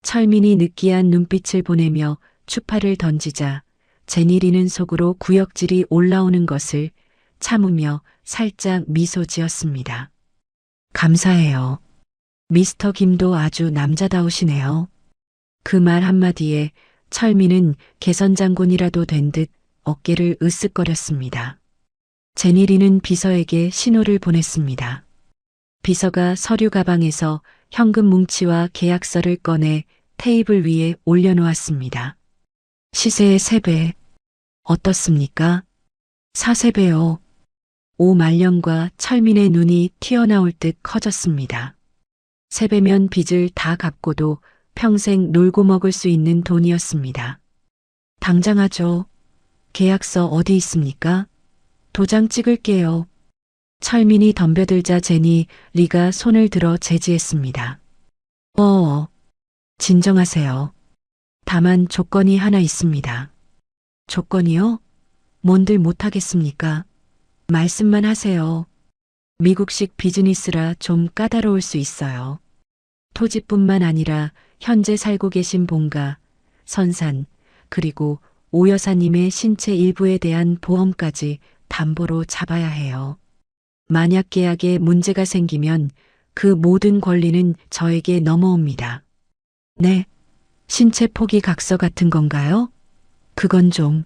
철민이 느끼한 눈빛을 보내며 추파를 던지자 제니리는 속으로 구역질이 올라오는 것을 참으며 살짝 미소 지었습니다. 감사해요. 미스터 김도 아주 남자다우시네요. 그 말 한마디에 철민은 개선장군이라도 된 듯 어깨를 으쓱거렸습니다. 제니리는 비서에게 신호를 보냈습니다. 비서가 서류 가방에서 현금 뭉치와 계약서를 꺼내 테이블 위에 올려놓았습니다. 시세의 3배. 어떻습니까? 4세배요. 오말년과 철민의 눈이 튀어나올 듯 커졌습니다. 3배면 빚을 다 갚고도 평생 놀고 먹을 수 있는 돈이었습니다. 당장 하죠. 계약서 어디 있습니까? 도장 찍을게요. 철민이 덤벼들자 제니리가 손을 들어 제지했습니다. 진정하세요. 다만 조건이 하나 있습니다. 조건이요? 뭔들 못하겠습니까? 말씀만 하세요. 미국식 비즈니스라 좀 까다로울 수 있어요. 토지뿐만 아니라 현재 살고 계신 본가, 선산, 그리고 오 여사님의 신체 일부에 대한 보험까지 담보로 잡아야 해요. 만약 계약에 문제가 생기면 그 모든 권리는 저에게 넘어옵니다. 네, 신체 포기 각서 같은 건가요? 그건 좀.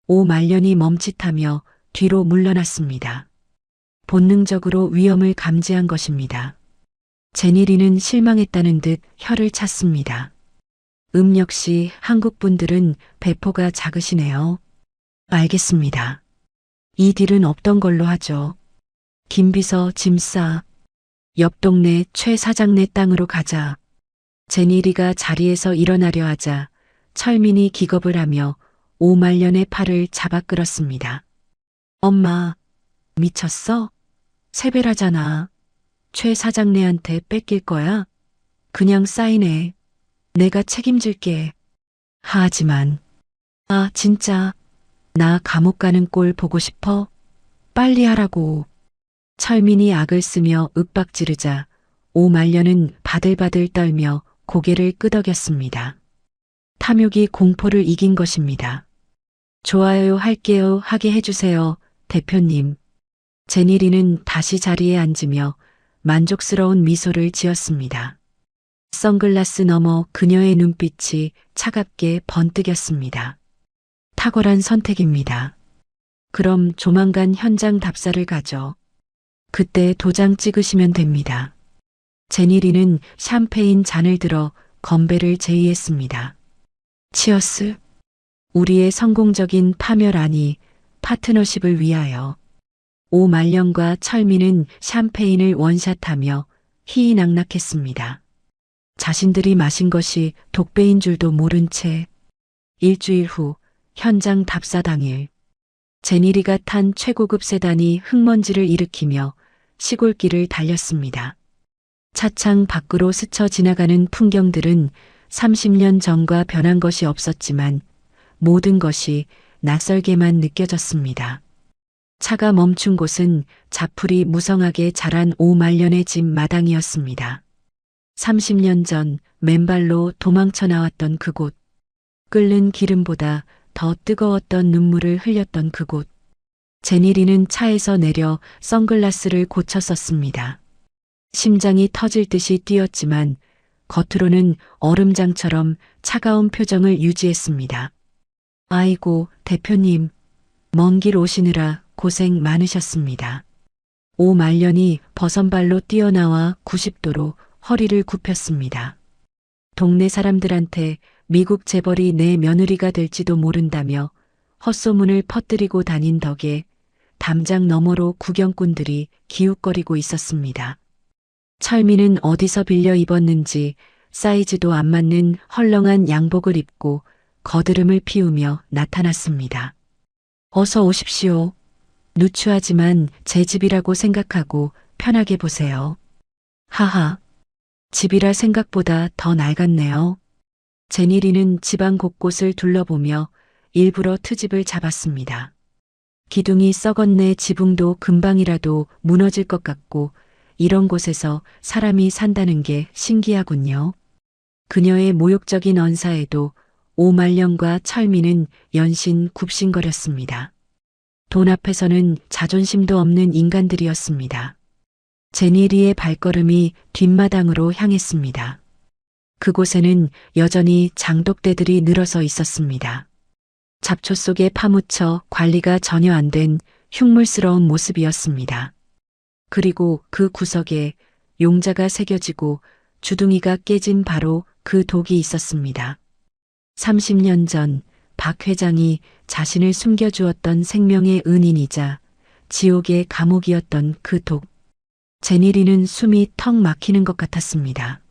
오말년이 멈칫하며 뒤로 물러났습니다. 본능적으로 위험을 감지한 것입니다. 제니리는 실망했다는 듯 혀를 찼습니다. 역시 한국 분들은 배포가 작으시네요. 알겠습니다. 이 딜은 없던 걸로 하죠. 김 비서 짐 싸. 옆 동네 최 사장네 땅으로 가자. 제니리가 자리에서 일어나려 하자 철민이 기겁을 하며 오말년의 팔을 잡아 끌었습니다. 엄마, 미쳤어? 3배라잖아. 최 사장네한테 뺏길 거야? 그냥 사인해. 내가 책임질게. 하지만, 진짜, 나 감옥 가는 꼴 보고 싶어? 빨리 하라고. 철민이 악을 쓰며 윽박지르자 오말년은 바들바들 떨며 고개를 끄덕였습니다. 탐욕이 공포를 이긴 것입니다. 좋아요 할게요 하게 해주세요, 대표님. 제니리는 다시 자리에 앉으며 만족스러운 미소를 지었습니다. 선글라스 너머 그녀의 눈빛이 차갑게 번뜩였습니다. 탁월한 선택입니다. 그럼 조만간 현장 답사를 가죠. 그때 도장 찍으시면 됩니다. 제니리는 샴페인 잔을 들어 건배를 제의했습니다. 치어스. 우리의 성공적인 파멸 아니 파트너십을 위하여. 오말년과 철민은 샴페인을 원샷하며 희희낙낙했습니다. 자신들이 마신 것이 독배인 줄도 모른 채. 일주일 후 현장 답사 당일 제니리가 탄 최고급 세단이 흙먼지를 일으키며 시골길을 달렸습니다. 차창 밖으로 스쳐 지나가는 풍경들은 30년 전과 변한 것이 없었지만 모든 것이 낯설게만 느껴졌습니다. 차가 멈춘 곳은 자풀이 무성하게 자란 5말년의 집 마당이었습니다. 30년 전 맨발로 도망쳐 나왔던 그곳, 끓는 기름보다 더 뜨거웠던 눈물을 흘렸던 그곳. 제니리는 차에서 내려 선글라스를 고쳐 썼습니다. 심장이 터질 듯이 뛰었지만 겉으로는 얼음장처럼 차가운 표정을 유지했습니다. 아이고, 대표님, 먼 길 오시느라 고생 많으셨습니다. 5말년이 버선발로 뛰어나와 90도로 허리를 굽혔습니다. 동네 사람들한테 미국 재벌이 내 며느리가 될지도 모른다며 헛소문을 퍼뜨리고 다닌 덕에 담장 너머로 구경꾼들이 기웃거리고 있었습니다. 철민은 어디서 빌려 입었는지 사이즈도 안 맞는 헐렁한 양복을 입고 거드름을 피우며 나타났습니다. 어서 오십시오. 누추하지만 제 집이라고 생각하고 편하게 보세요. 하하. 집이라 생각보다 더 낡았네요. 제니리는 집안 곳곳을 둘러보며 일부러 트집을 잡았습니다. 기둥이 썩었네. 지붕도 금방이라도 무너질 것 같고 이런 곳에서 사람이 산다는 게 신기하군요. 그녀의 모욕적인 언사에도 5말년과 철민은 연신 굽신거렸습니다. 돈 앞에서는 자존심도 없는 인간들이었습니다. 제니리의 발걸음이 뒷마당으로 향했습니다. 그곳에는 여전히 장독대들이 늘어서 있었습니다. 잡초 속에 파묻혀 관리가 전혀 안 된 흉물스러운 모습이었습니다. 그리고 그 구석에 용자가 새겨지고 주둥이가 깨진 바로 그 독이 있었습니다. 30년 전 박 회장이 자신을 숨겨주었던 생명의 은인이자 지옥의 감옥이었던 그 독. 제니리는 숨이 턱 막히는 것 같았습니다.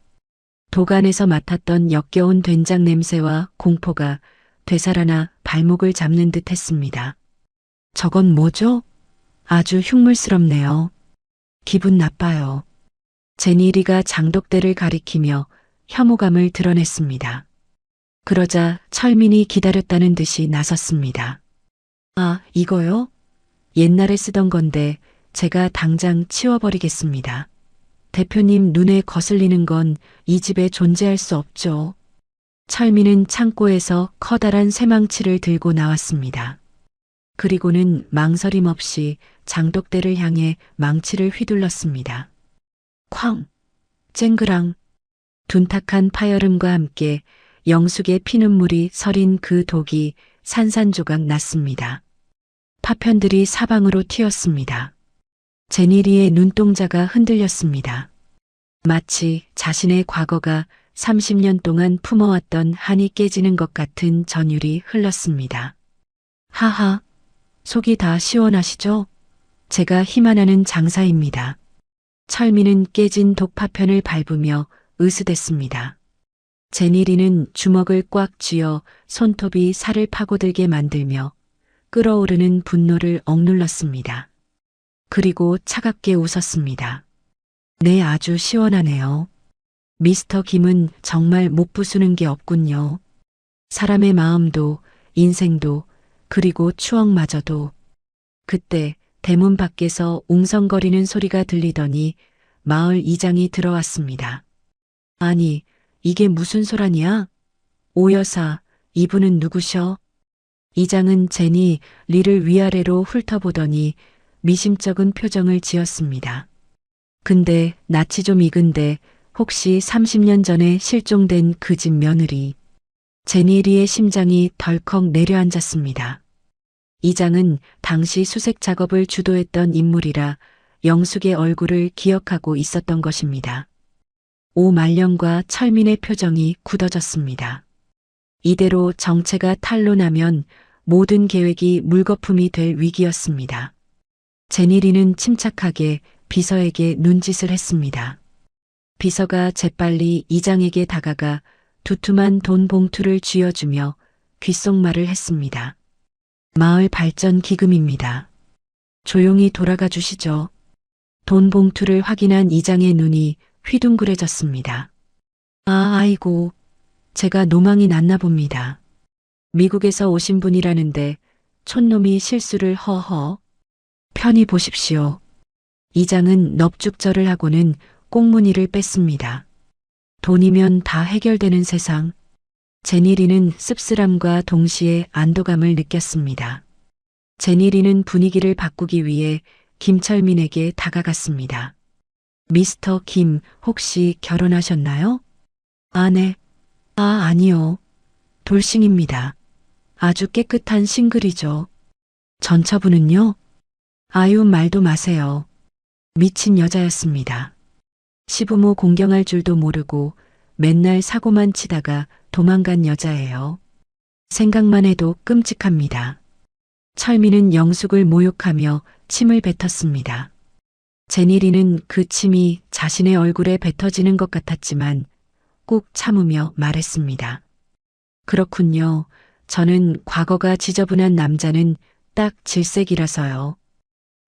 독 안에서 맡았던 역겨운 된장 냄새와 공포가 되살아나 발목을 잡는 듯 했습니다. 저건 뭐죠? 아주 흉물스럽네요. 기분 나빠요. 제니리가 장독대를 가리키며 혐오감을 드러냈습니다. 그러자 철민이 기다렸다는 듯이 나섰습니다. 아, 이거요? 옛날에 쓰던 건데 제가 당장 치워버리겠습니다. 대표님 눈에 거슬리는 건 이 집에 존재할 수 없죠. 철민은 창고에서 커다란 쇠망치를 들고 나왔습니다. 그리고는 망설임 없이 장독대를 향해 망치를 휘둘렀습니다. 쾅! 쨍그랑! 둔탁한 파열음과 함께 영숙의 피눈물이 서린 그 독이 산산조각 났습니다. 파편들이 사방으로 튀었습니다. 제니리의 눈동자가 흔들렸습니다. 마치 자신의 과거가 30년 동안 품어왔던 한이 깨지는 것 같은 전율이 흘렀습니다. 하하, 속이 다 시원하시죠? 제가 힘 하나는 장사입니다. 철민은 깨진 독파편을 밟으며 으스댔습니다. 제니리는 주먹을 꽉 쥐어 손톱이 살을 파고들게 만들며 끓어오르는 분노를 억눌렀습니다. 그리고 차갑게 웃었습니다. 네, 아주 시원하네요. 미스터 김은 정말 못 부수는 게 없군요. 사람의 마음도 인생도 그리고 추억마저도. 그때 대문 밖에서 웅성거리는 소리가 들리더니 마을 이장이 들어왔습니다. 아니, 이게 무슨 소란이야? 오 여사, 이분은 누구셔? 이장은 제니 리를 위아래로 훑어보더니 미심쩍은 표정을 지었습니다. 근데 낯이 좀 익은데 혹시 30년 전에 실종된 그 집 며느리. 제니리의 심장이 덜컥 내려앉았습니다. 이장은 당시 수색 작업을 주도했던 인물이라 영숙의 얼굴을 기억하고 있었던 것입니다. 오말년과 철민의 표정이 굳어졌습니다. 이대로 정체가 탄로나면 모든 계획이 물거품이 될 위기였습니다. 제니리는 침착하게 비서에게 눈짓을 했습니다. 비서가 재빨리 이장에게 다가가 두툼한 돈 봉투를 쥐어주며 귓속말을 했습니다. 마을 발전 기금입니다. 조용히 돌아가 주시죠. 돈 봉투를 확인한 이장의 눈이 휘둥그레졌습니다. 아이고, 제가 노망이 났나 봅니다. 미국에서 오신 분이라는데 촌놈이 실수를 허허. 편히 보십시오. 이장은 넙죽절을 하고는 꽁무니를 뺐습니다. 돈이면 다 해결되는 세상. 제니리는 씁쓸함과 동시에 안도감을 느꼈습니다. 제니리는 분위기를 바꾸기 위해 김철민에게 다가갔습니다. 미스터 김, 혹시 결혼하셨나요? 네. 아니요. 돌싱입니다. 아주 깨끗한 싱글이죠. 전처분은요? 아유, 말도 마세요. 미친 여자였습니다. 시부모 공경할 줄도 모르고 맨날 사고만 치다가 도망간 여자예요. 생각만 해도 끔찍합니다. 철민은 영숙을 모욕하며 침을 뱉었습니다. 제니리는 그 침이 자신의 얼굴에 뱉어지는 것 같았지만 꾹 참으며 말했습니다. 그렇군요. 저는 과거가 지저분한 남자는 딱 질색이라서요.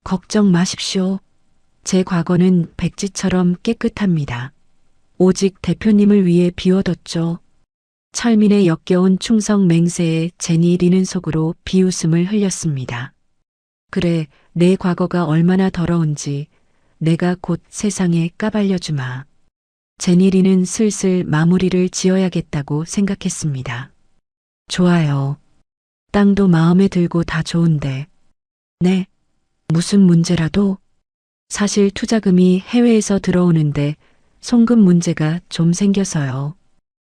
걱정 마십시오. 제 과거는 백지처럼 깨끗합니다. 오직 대표님을 위해 비워뒀죠. 철민의 역겨운 충성 맹세에 제니리는 속으로 비웃음을 흘렸습니다. 그래, 내 과거가 얼마나 더러운지 내가 곧 세상에 까발려주마. 제니리는 슬슬 마무리를 지어야겠다고 생각했습니다. 좋아요. 땅도 마음에 들고 다 좋은데. 네. 무슨 문제라도? 사실 투자금이 해외에서 들어오는데 송금 문제가 좀 생겨서요.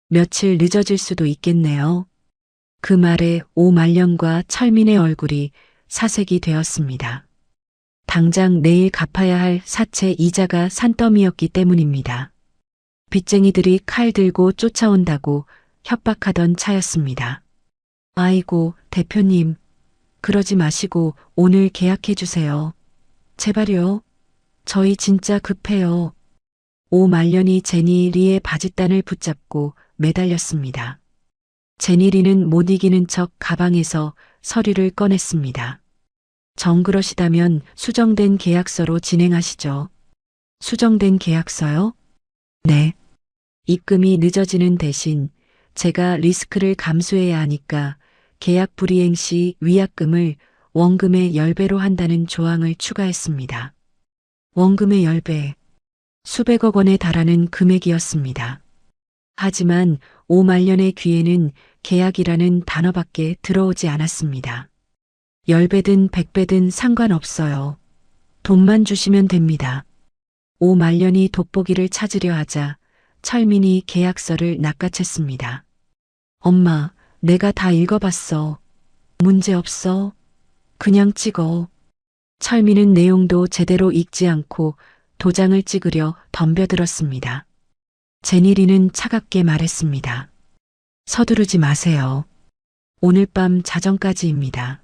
며칠 늦어질 수도 있겠네요. 그 말에 오말년과 철민의 얼굴이 사색이 되었습니다. 당장 내일 갚아야 할 사채 이자가 산더미였기 때문입니다. 빚쟁이들이 칼 들고 쫓아온다고 협박하던 차였습니다. 아이고, 대표님. 그러지 마시고 오늘 계약해 주세요. 제발요. 저희 진짜 급해요. 오말년이 제니리의 바짓단을 붙잡고 매달렸습니다. 제니리는 못 이기는 척 가방에서 서류를 꺼냈습니다. 정그러시다면 수정된 계약서로 진행하시죠. 수정된 계약서요? 네. 입금이 늦어지는 대신 제가 리스크를 감수해야 하니까 계약 불이행 시 위약금을 원금의 10배로 한다는 조항을 추가했습니다. 원금의 10배. 수백억 원에 달하는 금액이었습니다. 하지만 오말년의 귀에는 계약이라는 단어밖에 들어오지 않았습니다. 10배든 100배든 상관없어요. 돈만 주시면 됩니다. 오말년이 돋보기를 찾으려 하자 철민이 계약서를 낚아챘습니다. 엄마, 내가 다 읽어봤어. 문제 없어. 그냥 찍어. 철민은 내용도 제대로 읽지 않고 도장을 찍으려 덤벼들었습니다. 제니리는 차갑게 말했습니다. 서두르지 마세요. 오늘 밤 자정까지입니다.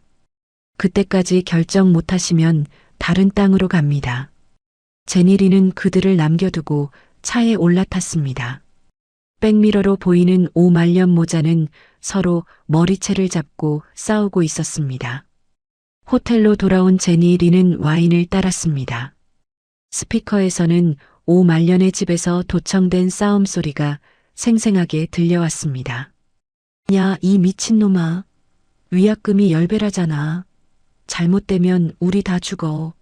그때까지 결정 못하시면 다른 땅으로 갑니다. 제니리는 그들을 남겨두고 차에 올라탔습니다. 백미러로 보이는 오말년 모자는 서로 머리채를 잡고 싸우고 있었습니다. 호텔로 돌아온 제니리는 와인을 따랐습니다. 스피커에서는 오말년의 집에서 도청된 싸움 소리가 생생하게 들려왔습니다. 야, 이 미친놈아. 위약금이 10배라잖아. 잘못되면 우리 다 죽어.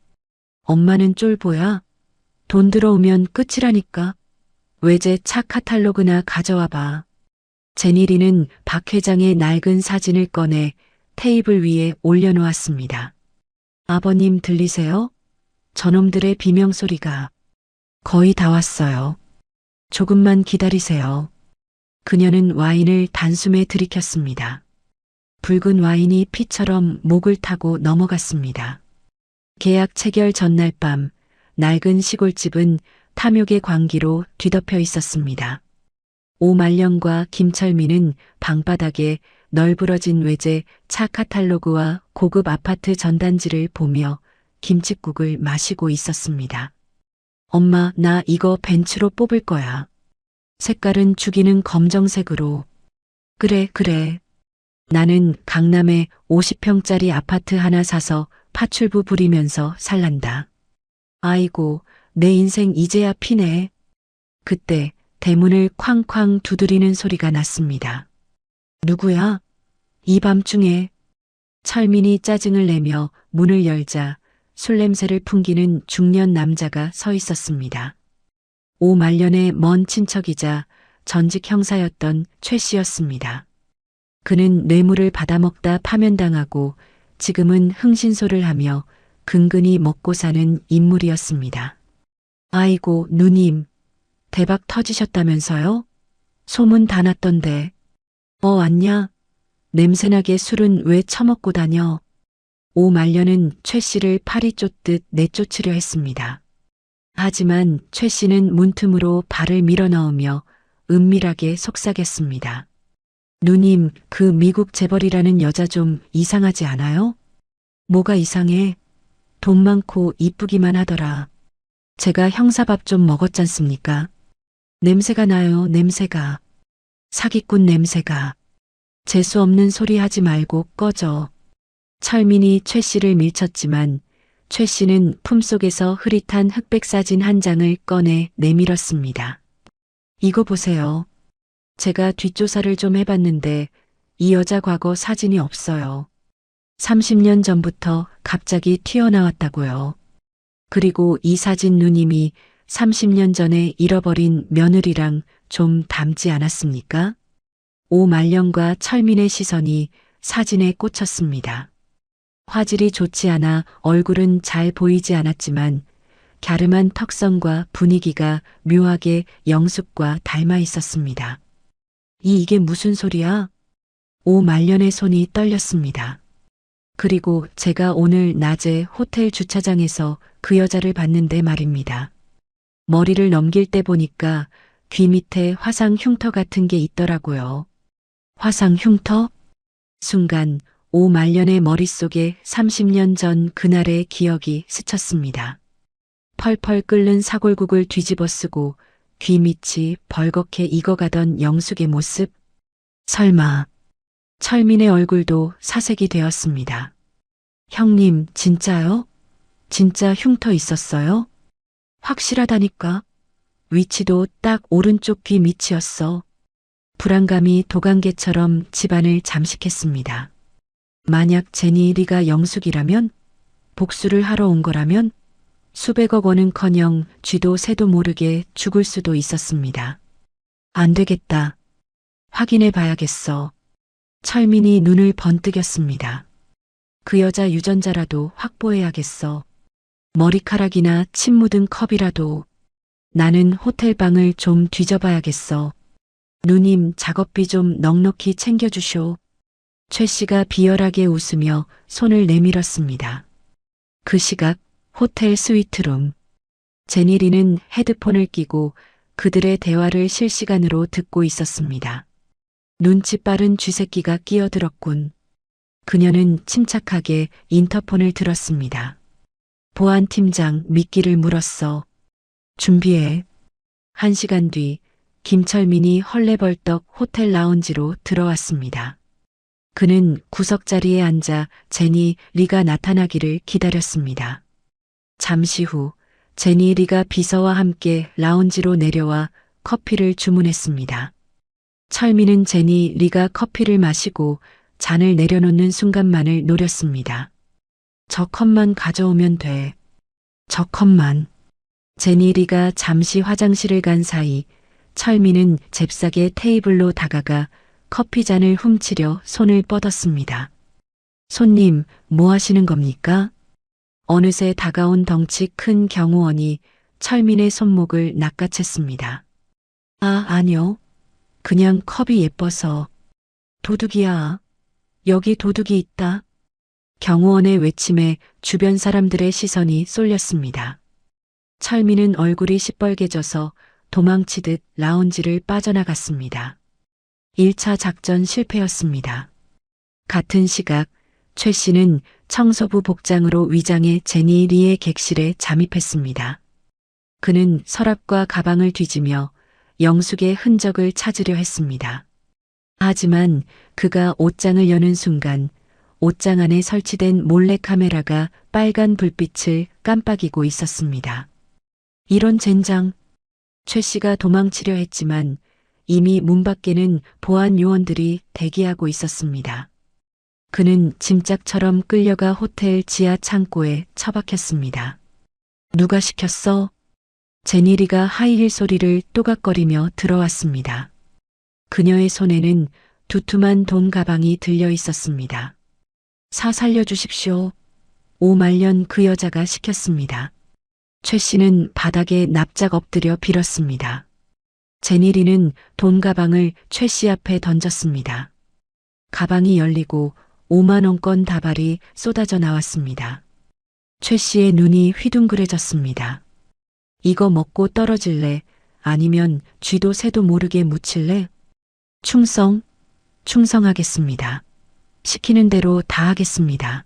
엄마는 쫄보야. 돈 들어오면 끝이라니까. 외제차 카탈로그나 가져와 봐. 제니리는 박 회장의 낡은 사진을 꺼내 테이블 위에 올려놓았습니다. 아버님 들리세요? 저놈들의 비명소리가. 거의 다 왔어요. 조금만 기다리세요. 그녀는 와인을 단숨에 들이켰습니다. 붉은 와인이 피처럼 목을 타고 넘어갔습니다. 계약 체결 전날 밤 낡은 시골집은 탐욕의 광기로 뒤덮여 있었습니다. 오말년과 김철민은 방바닥에 널브러진 외제 차 카탈로그와 고급 아파트 전단지를 보며 김칫국을 마시고 있었습니다. 엄마, 나 이거 벤츠로 뽑을 거야. 색깔은 죽이는 검정색으로. 그래, 그래. 나는 강남에 50평짜리 아파트 하나 사서 파출부 부리면서 살란다. 아이고, 내 인생 이제야 피네. 그때 대문을 쾅쾅 두드리는 소리가 났습니다. 누구야? 이 밤중에. 철민이 짜증을 내며 문을 열자 술 냄새를 풍기는 중년 남자가 서 있었습니다. 오말년의 먼 친척이자 전직 형사였던 최 씨였습니다. 그는 뇌물을 받아먹다 파면당하고 지금은 흥신소를 하며 근근히 먹고 사는 인물이었습니다. 아이고, 누님, 대박 터지셨다면서요? 소문 다 났던데. 왔냐? 냄새나게 술은 왜 처먹고 다녀? 오말년은 최 씨를 파리 쫓듯 내쫓으려 했습니다. 하지만 최 씨는 문틈으로 발을 밀어넣으며 은밀하게 속삭였습니다. 누님, 그 미국 재벌이라는 여자 좀 이상하지 않아요? 뭐가 이상해? 돈 많고 이쁘기만 하더라. 제가 형사밥 좀 먹었잖습니까? 냄새가 나요, 냄새가. 사기꾼 냄새가. 재수 없는 소리 하지 말고 꺼져. 철민이 최 씨를 밀쳤지만 최 씨는 품속에서 흐릿한 흑백 사진 한 장을 꺼내 내밀었습니다. 이거 보세요. 제가 뒷조사를 좀 해봤는데 이 여자 과거 사진이 없어요. 30년 전부터 갑자기 튀어나왔다고요. 그리고 이 사진 누님이 30년 전에 잃어버린 며느리랑 좀 닮지 않았습니까? 오말년과 철민의 시선이 사진에 꽂혔습니다. 화질이 좋지 않아 얼굴은 잘 보이지 않았지만 갸름한 턱선과 분위기가 묘하게 영숙과 닮아 있었습니다. 이게 무슨 소리야? 오말년의 손이 떨렸습니다. 그리고 제가 오늘 낮에 호텔 주차장에서 그 여자를 봤는데 말입니다. 머리를 넘길 때 보니까 귀 밑에 화상 흉터 같은 게 있더라고요. 화상 흉터? 순간 오말년의 머릿속에 30년 전 그날의 기억이 스쳤습니다. 펄펄 끓는 사골국을 뒤집어 쓰고 귀 밑이 벌겋게 익어가던 영숙의 모습. 설마. 철민의 얼굴도 사색이 되었습니다. 형님, 진짜요? 진짜 흉터 있었어요? 확실하다니까. 위치도 딱 오른쪽 귀 밑이었어. 불안감이 도간개처럼 집안을 잠식했습니다. 만약 제니 리가 영숙이라면? 복수를 하러 온 거라면? 수백억 원은커녕 쥐도 새도 모르게 죽을 수도 있었습니다. 안 되겠다. 확인해 봐야겠어. 철민이 눈을 번뜩였습니다. 그 여자 유전자라도 확보해야겠어. 머리카락이나 침 묻은 컵이라도. 나는 호텔방을 좀 뒤져봐야겠어. 누님, 작업비 좀 넉넉히 챙겨주쇼. 최 씨가 비열하게 웃으며 손을 내밀었습니다. 그 시각 호텔 스위트룸. 제니리는 헤드폰을 끼고 그들의 대화를 실시간으로 듣고 있었습니다. 눈치 빠른 쥐새끼가 끼어들었군. 그녀는 침착하게 인터폰을 들었습니다. 보안팀장 미끼를 물었어. 준비해. 1시간 뒤 김철민이 헐레벌떡 호텔 라운지로 들어왔습니다. 그는 구석자리에 앉아 제니 리가 나타나기를 기다렸습니다. 잠시 후 제니 리가 비서와 함께 라운지로 내려와 커피를 주문했습니다. 철민은 제니 리가 커피를 마시고 잔을 내려놓는 순간만을 노렸습니다. 저 컵만 가져오면 돼. 저 컵만. 제니 리가 잠시 화장실을 간 사이 철민은 잽싸게 테이블로 다가가 커피잔을 훔치려 손을 뻗었습니다. 손님, 뭐 하시는 겁니까? 어느새 다가온 덩치 큰 경호원이 철민의 손목을 낚아챘습니다. 아니요. 그냥 컵이 예뻐서. 도둑이야. 여기 도둑이 있다. 경호원의 외침에 주변 사람들의 시선이 쏠렸습니다. 철민은 얼굴이 시뻘개져서 도망치듯 라운지를 빠져나갔습니다. 1차 작전 실패였습니다. 같은 시각 최 씨는 청소부 복장으로 위장해 제니 리의 객실에 잠입했습니다. 그는 서랍과 가방을 뒤지며 영숙의 흔적을 찾으려 했습니다. 하지만 그가 옷장을 여는 순간 옷장 안에 설치된 몰래카메라가 빨간 불빛을 깜빡이고 있었습니다. 이런 젠장. 최 씨가 도망치려 했지만 이미 문 밖에는 보안 요원들이 대기하고 있었습니다. 그는 짐짝처럼 끌려가 호텔 지하 창고에 처박혔습니다. 누가 시켰어? 제니리가 하이힐 소리를 또각거리며 들어왔습니다. 그녀의 손에는 두툼한 돈 가방이 들려 있었습니다. 살려주십시오. 5만년 그 여자가 시켰습니다. 최 씨는 바닥에 납작 엎드려 빌었습니다. 제니리는 돈 가방을 최 씨 앞에 던졌습니다. 가방이 열리고 5만 원권 다발이 쏟아져 나왔습니다. 최 씨의 눈이 휘둥그레졌습니다. 이거 먹고 떨어질래? 아니면 쥐도 새도 모르게 묻힐래? 충성하겠습니다. 시키는 대로 다 하겠습니다.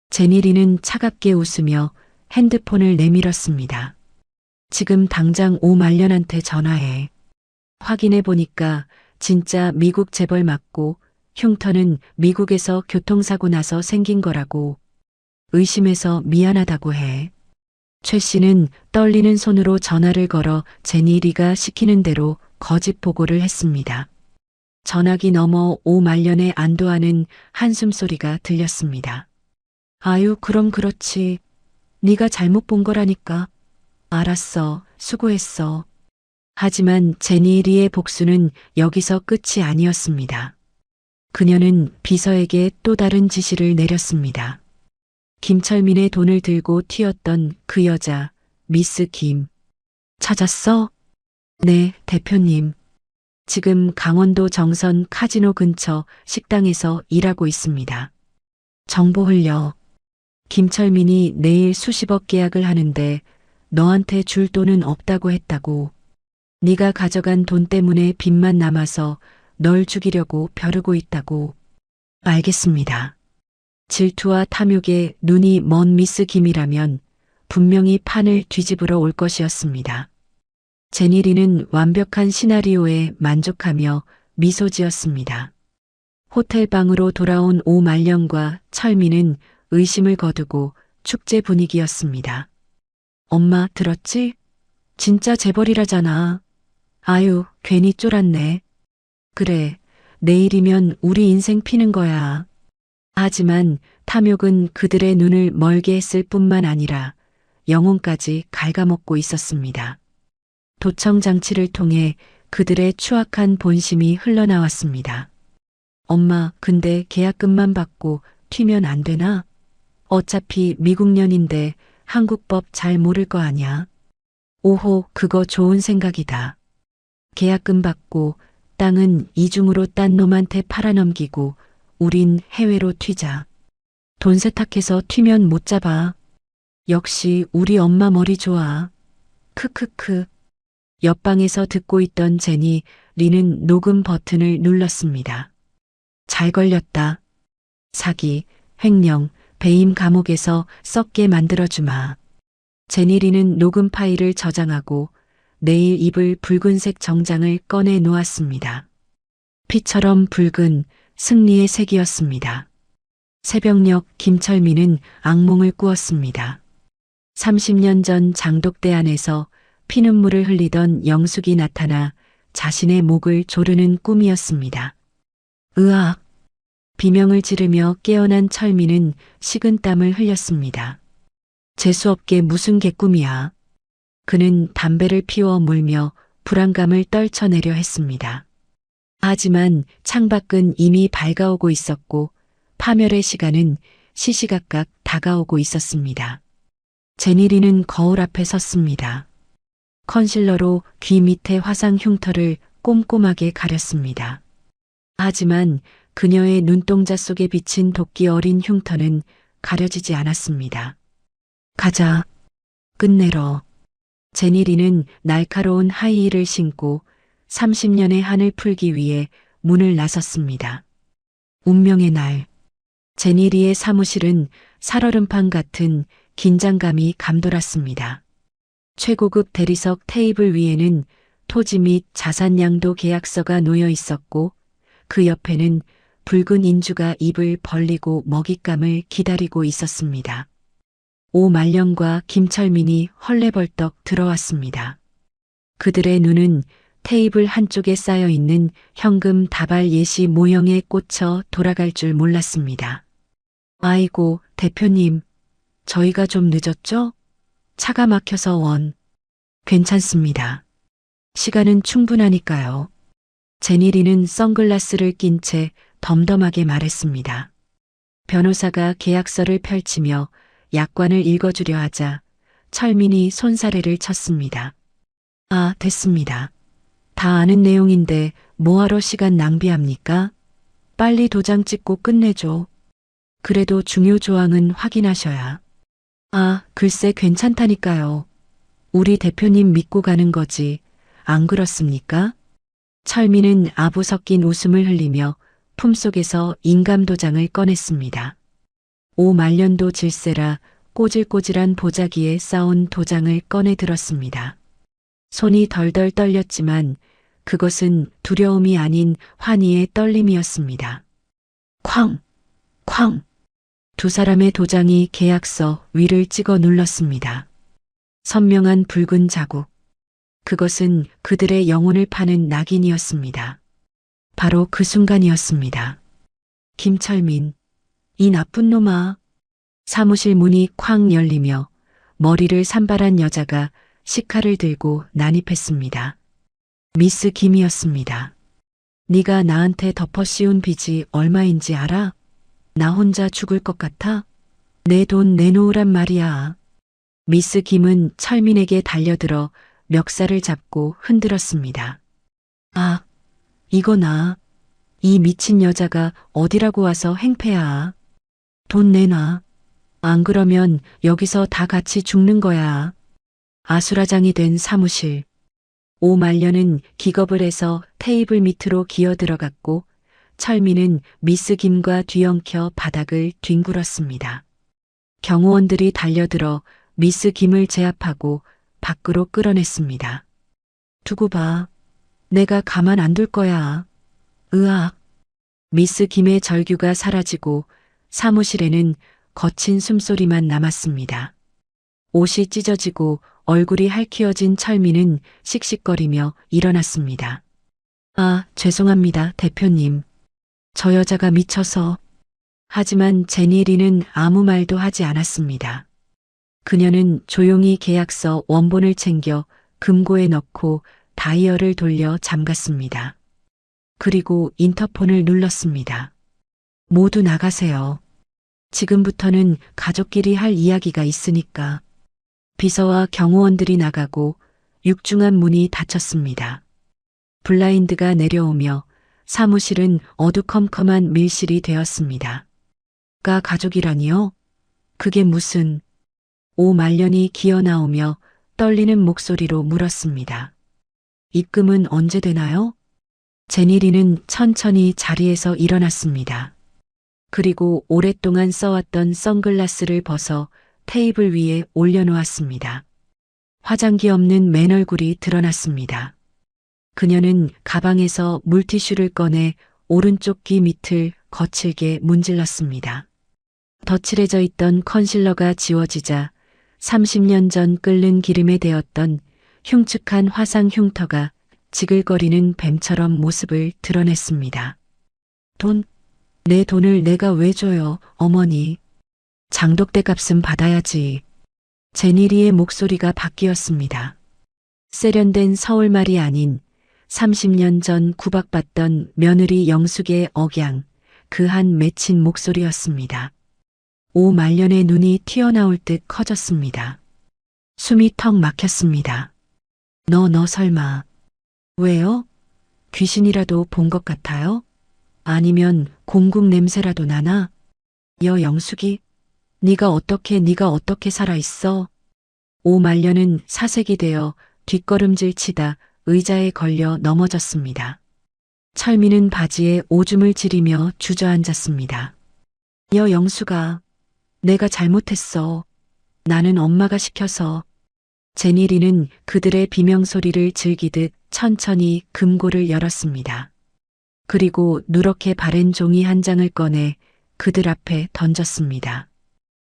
제니리는 차갑게 웃으며 핸드폰을 내밀었습니다. 지금 당장 오말년한테 전화해. 확인해 보니까 진짜 미국 재벌 맞고 흉터는 미국에서 교통사고 나서 생긴 거라고. 의심해서 미안하다고 해. 최 씨는 떨리는 손으로 전화를 걸어 제니리가 시키는 대로 거짓 보고를 했습니다. 전화기 너머 오말년의 안도하는 한숨소리가 들렸습니다. 아유, 그럼 그렇지. 네가 잘못 본 거라니까. 알았어. 수고했어. 하지만 제니리의 복수는 여기서 끝이 아니었습니다. 그녀는 비서에게 또 다른 지시를 내렸습니다. 김철민의 돈을 들고 튀었던 그 여자, 미스 김. 찾았어? 네, 대표님. 지금 강원도 정선 카지노 근처 식당에서 일하고 있습니다. 정보 흘려. 김철민이 내일 수십억 계약을 하는데 너한테 줄 돈은 없다고 했다고. 네가 가져간 돈 때문에 빚만 남아서 널 죽이려고 벼르고 있다고. 알겠습니다. 질투와 탐욕에 눈이 먼 미스 김이라면 분명히 판을 뒤집으러 올 것이었습니다. 제니리는 완벽한 시나리오에 만족하며 미소 지었습니다. 호텔 방으로 돌아온 오말년과 철민은 의심을 거두고 축제 분위기였습니다. 엄마 들었지? 진짜 재벌이라잖아. 아유, 괜히 쫄았네. 그래, 내일이면 우리 인생 피는 거야. 하지만 탐욕은 그들의 눈을 멀게 했을 뿐만 아니라 영혼까지 갉아먹고 있었습니다. 도청 장치를 통해 그들의 추악한 본심이 흘러나왔습니다. 엄마, 근데 계약금만 받고 튀면 안 되나? 어차피 미국년인데 한국법 잘 모를 거 아냐? 오호, 그거 좋은 생각이다. 계약금 받고 땅은 이중으로 딴 놈한테 팔아넘기고 우린 해외로 튀자. 돈 세탁해서 튀면 못 잡아. 역시 우리 엄마 머리 좋아. 크크크. 옆방에서 듣고 있던 제니 리는 녹음 버튼을 눌렀습니다. 잘 걸렸다. 사기, 횡령, 배임 감옥에서 썩게 만들어주마. 제니리는 녹음 파일을 저장하고 내일 입을 붉은색 정장을 꺼내 놓았습니다. 피처럼 붉은 승리의 색이었습니다. 새벽녘 김철민은 악몽을 꾸었습니다. 30년 전 장독대 안에서 피눈물을 흘리던 영숙이 나타나 자신의 목을 조르는 꿈이었습니다. 으악! 비명을 지르며 깨어난 철민은 식은땀을 흘렸습니다. 재수없게 무슨 개꿈이야. 그는 담배를 피워 물며 불안감을 떨쳐내려 했습니다. 하지만 창밖은 이미 밝아오고 있었고 파멸의 시간은 시시각각 다가오고 있었습니다. 제니리는 거울 앞에 섰습니다. 컨실러로 귀 밑에 화상 흉터를 꼼꼼하게 가렸습니다. 하지만 그녀의 눈동자 속에 비친 도끼 어린 흉터는 가려지지 않았습니다. 가자. 끝내러. 제니리는 날카로운 하이힐을 신고 30년의 한을 풀기 위해 문을 나섰습니다. 운명의 날. 제니리의 사무실은 살얼음판 같은 긴장감이 감돌았습니다. 최고급 대리석 테이블 위에는 토지 및 자산양도 계약서가 놓여 있었고 그 옆에는 붉은 인주가 입을 벌리고 먹잇감을 기다리고 있었습니다. 오말년과 김철민이 헐레벌떡 들어왔습니다. 그들의 눈은 테이블 한쪽에 쌓여 있는 현금 다발 예시 모형에 꽂혀 돌아갈 줄 몰랐습니다. 아이고, 대표님, 저희가 좀 늦었죠? 차가 막혀서 괜찮습니다. 시간은 충분하니까요. 제니리는 선글라스를 낀 채 덤덤하게 말했습니다. 변호사가 계약서를 펼치며 약관을 읽어주려 하자 철민이 손사래를 쳤습니다. 아, 됐습니다. 다 아는 내용인데 뭐하러 시간 낭비합니까? 빨리 도장 찍고 끝내줘. 그래도 중요 조항은 확인하셔야. 아, 글쎄 괜찮다니까요. 우리 대표님 믿고 가는 거지. 안 그렇습니까? 철민은 아부 섞인 웃음을 흘리며 품속에서 인감도장을 꺼냈습니다. 오말년도 질세라 꼬질꼬질한 보자기에 쌓은 도장을 꺼내 들었습니다. 손이 덜덜 떨렸지만 그것은 두려움이 아닌 환희의 떨림이었습니다. 쾅! 쾅! 두 사람의 도장이 계약서 위를 찍어 눌렀습니다. 선명한 붉은 자국. 그것은 그들의 영혼을 파는 낙인이었습니다. 바로 그 순간이었습니다. 김철민, 이 나쁜 놈아. 사무실 문이 쾅 열리며 머리를 산발한 여자가 식칼을 들고 난입했습니다. 미스 김이었습니다. 네가 나한테 덮어 씌운 빚이 얼마인지 알아? 나 혼자 죽을 것 같아? 내 돈 내놓으란 말이야. 미스 김은 철민에게 달려들어 멱살을 잡고 흔들었습니다. 아, 이거 이 미친 여자가 어디라고 와서 행패야. 돈 내놔. 안 그러면 여기서 다 같이 죽는 거야. 아수라장이 된 사무실. 오말년은 기겁을 해서 테이블 밑으로 기어 들어갔고 철민은 미스 김과 뒤엉켜 바닥을 뒹굴었습니다. 경호원들이 달려들어 미스 김을 제압하고 밖으로 끌어냈습니다. 두고 봐. 내가 가만 안 둘 거야. 으악. 미스 김의 절규가 사라지고 사무실에는 거친 숨소리만 남았습니다. 옷이 찢어지고 얼굴이 할퀴어진 철민은 씩씩거리며 일어났습니다. 아, 죄송합니다, 대표님. 저 여자가 미쳐서. 하지만 제니리는 아무 말도 하지 않았습니다. 그녀는 조용히 계약서 원본을 챙겨 금고에 넣고 다이얼을 돌려 잠갔습니다. 그리고 인터폰을 눌렀습니다. 모두 나가세요. 지금부터는 가족끼리 할 이야기가 있으니까. 비서와 경호원들이 나가고 육중한 문이 닫혔습니다. 블라인드가 내려오며 사무실은 어두컴컴한 밀실이 되었습니다. 가 가족이라니요? 그게 무슨... 오말년이 기어 나오며 떨리는 목소리로 물었습니다. 입금은 언제 되나요? 제니리는 천천히 자리에서 일어났습니다. 그리고 오랫동안 써왔던 선글라스를 벗어 테이블 위에 올려놓았습니다. 화장기 없는 맨 얼굴이 드러났습니다. 그녀는 가방에서 물티슈를 꺼내 오른쪽 귀 밑을 거칠게 문질렀습니다. 덧칠해져 있던 컨실러가 지워지자 30년 전 끓는 기름에 데었던 흉측한 화상 흉터가 지글거리는 뱀처럼 모습을 드러냈습니다. 내 돈을 내가 왜 줘요, 어머니. 장독대 값은 받아야지. 제니리의 목소리가 바뀌었습니다. 세련된 서울말이 아닌 30년 전 구박받던 며느리 영숙의 억양, 그 한 맺힌 목소리였습니다. 오말년의 눈이 튀어나올 듯 커졌습니다. 숨이 턱 막혔습니다. 너 설마. 왜요? 귀신이라도 본 것 같아요? 아니면 공국 냄새라도 나나? 영숙이? 네가 어떻게 살아있어? 오말년은 사색이 되어 뒷걸음질 치다 의자에 걸려 넘어졌습니다. 철민은 바지에 오줌을 지리며 주저앉았습니다. 영숙아, 내가 잘못했어. 나는 엄마가 시켜서. 제니리는 그들의 비명소리를 즐기듯 천천히 금고를 열었습니다. 그리고 누렇게 바랜 종이 한 장을 꺼내 그들 앞에 던졌습니다.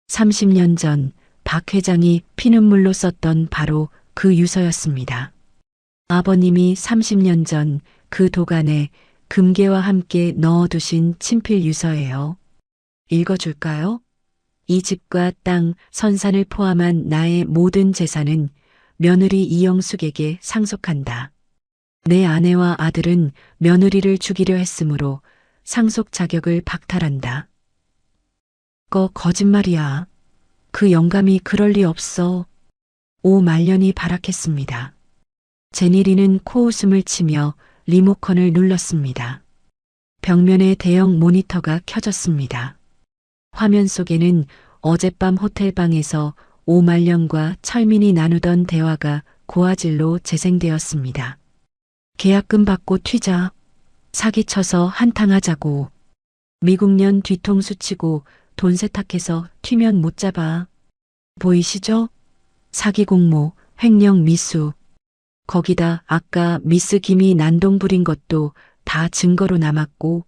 30년 전 박 회장이 피눈물로 썼던 바로 그 유서였습니다. 아버님이 30년 전 그 도간에 금괴와 함께 넣어두신 친필 유서예요. 읽어줄까요? 이 집과 땅, 선산을 포함한 나의 모든 재산은 며느리 이영숙에게 상속한다. 내 아내와 아들은 며느리를 죽이려 했으므로 상속 자격을 박탈한다. 거짓말이야. 그 영감이 그럴 리 없어. 오말년이 발악했습니다. 제니리는 코웃음을 치며 리모컨을 눌렀습니다. 벽면에 대형 모니터가 켜졌습니다. 화면 속에는 어젯밤 호텔방에서 오말년과 철민이 나누던 대화가 고화질로 재생되었습니다. 계약금 받고 튀자. 사기쳐서 한탕하자고. 미국년 뒤통수 치고 돈 세탁해서 튀면 못 잡아. 보이시죠? 사기 공모, 횡령 미수. 거기다 아까 미스 김이 난동 부린 것도 다 증거로 남았고.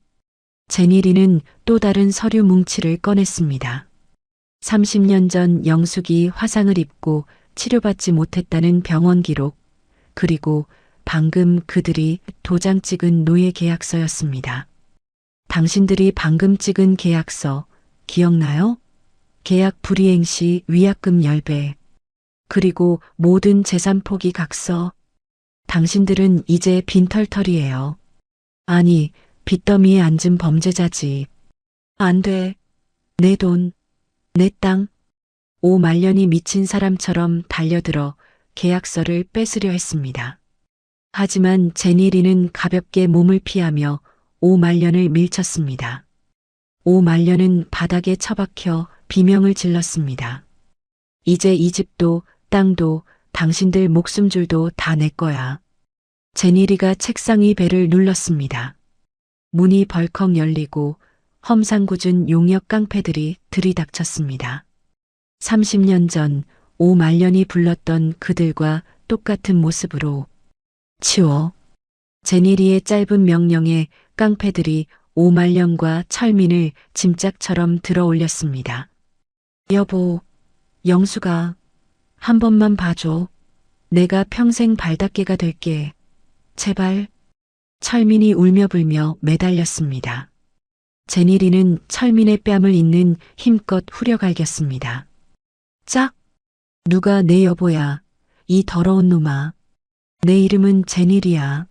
제니리는 또 다른 서류 뭉치를 꺼냈습니다. 30년 전 영숙이 화상을 입고 치료받지 못했다는 병원 기록, 그리고 방금 그들이 도장 찍은 노예 계약서였습니다. 당신들이 방금 찍은 계약서 기억나요? 계약 불이행 시 위약금 10배. 그리고 모든 재산 포기 각서. 당신들은 이제 빈털털이에요. 아니, 빚더미에 앉은 범죄자지. 안 돼. 내 돈, 내 땅. 오말년이 미친 사람처럼 달려들어 계약서를 뺏으려 했습니다. 하지만 제니리는 가볍게 몸을 피하며 오말년을 밀쳤습니다. 오말년은 바닥에 처박혀 비명을 질렀습니다. 이제 이 집도 땅도 당신들 목숨줄도 다 내 거야. 제니리가 책상 위 배를 눌렀습니다. 문이 벌컥 열리고 험상궂은 용역 깡패들이 들이닥쳤습니다. 30년 전 오말년이 불렀던 그들과 똑같은 모습으로. 치워. 제니리의 짧은 명령에 깡패들이 오말년과 철민을 짐짝처럼 들어 올렸습니다. 여보, 영수가 한 번만 봐줘. 내가 평생 발닦개가 될게. 제발. 철민이 울며 불며 매달렸습니다. 제니리는 철민의 뺨을 잇는 힘껏 후려갈겼습니다. 짝! 누가 내 여보야. 이 더러운 놈아. 내 이름은 제니리야.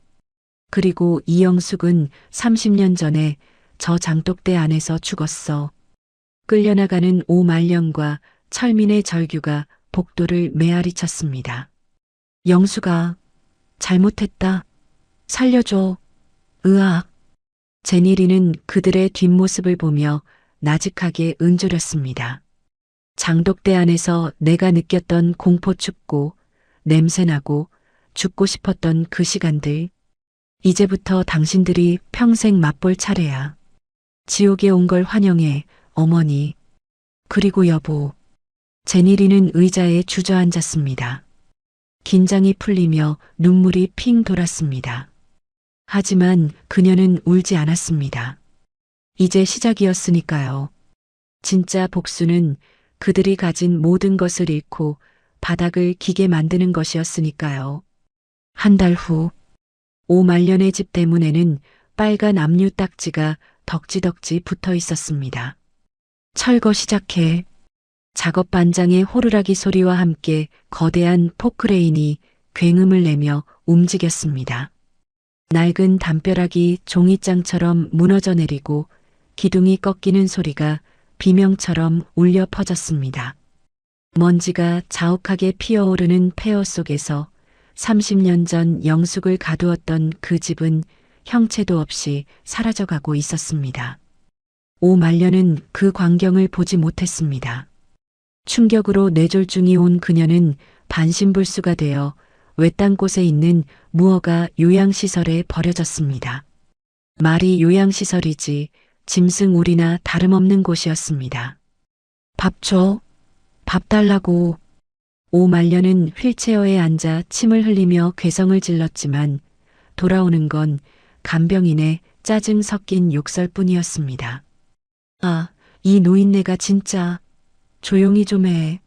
그리고 이영숙은 30년 전에 저 장독대 안에서 죽었어. 끌려나가는 오말년과 철민의 절규가 복도를 메아리 쳤습니다. 영수가 잘못했다. 살려줘. 으악. 제니리는 그들의 뒷모습을 보며 나직하게 응조렸습니다. 장독대 안에서 내가 느꼈던 공포 춥고 냄새나고 죽고 싶었던 그 시간들. 이제부터 당신들이 평생 맛볼 차례야. 지옥에 온 걸 환영해, 어머니. 그리고 여보. 제니리는 의자에 주저앉았습니다. 긴장이 풀리며 눈물이 핑 돌았습니다. 하지만 그녀는 울지 않았습니다. 이제 시작이었으니까요. 진짜 복수는 그들이 가진 모든 것을 잃고 바닥을 기게 만드는 것이었으니까요. 한 달 후, 오말년의 집 대문에는 빨간 압류 딱지가 덕지덕지 붙어 있었습니다. 철거 시작해. 작업 반장의 호루라기 소리와 함께 거대한 포크레인이 굉음을 내며 움직였습니다. 낡은 담벼락이 종이장처럼 무너져 내리고 기둥이 꺾이는 소리가 비명처럼 울려 퍼졌습니다. 먼지가 자욱하게 피어오르는 폐허 속에서 30년 전 영숙을 가두었던 그 집은 형체도 없이 사라져가고 있었습니다. 오말년은 그 광경을 보지 못했습니다. 충격으로 뇌졸중이 온 그녀는 반신불수가 되어 외딴 곳에 있는 무허가 요양시설에 버려졌습니다. 말이 요양시설이지 짐승우리나 다름없는 곳이었습니다. 밥 줘. 밥 달라고. 오말년은 휠체어에 앉아 침을 흘리며 괴성을 질렀지만 돌아오는 건 간병인의 짜증 섞인 욕설뿐이었습니다. 아, 이 노인네가 진짜 조용히 좀 해.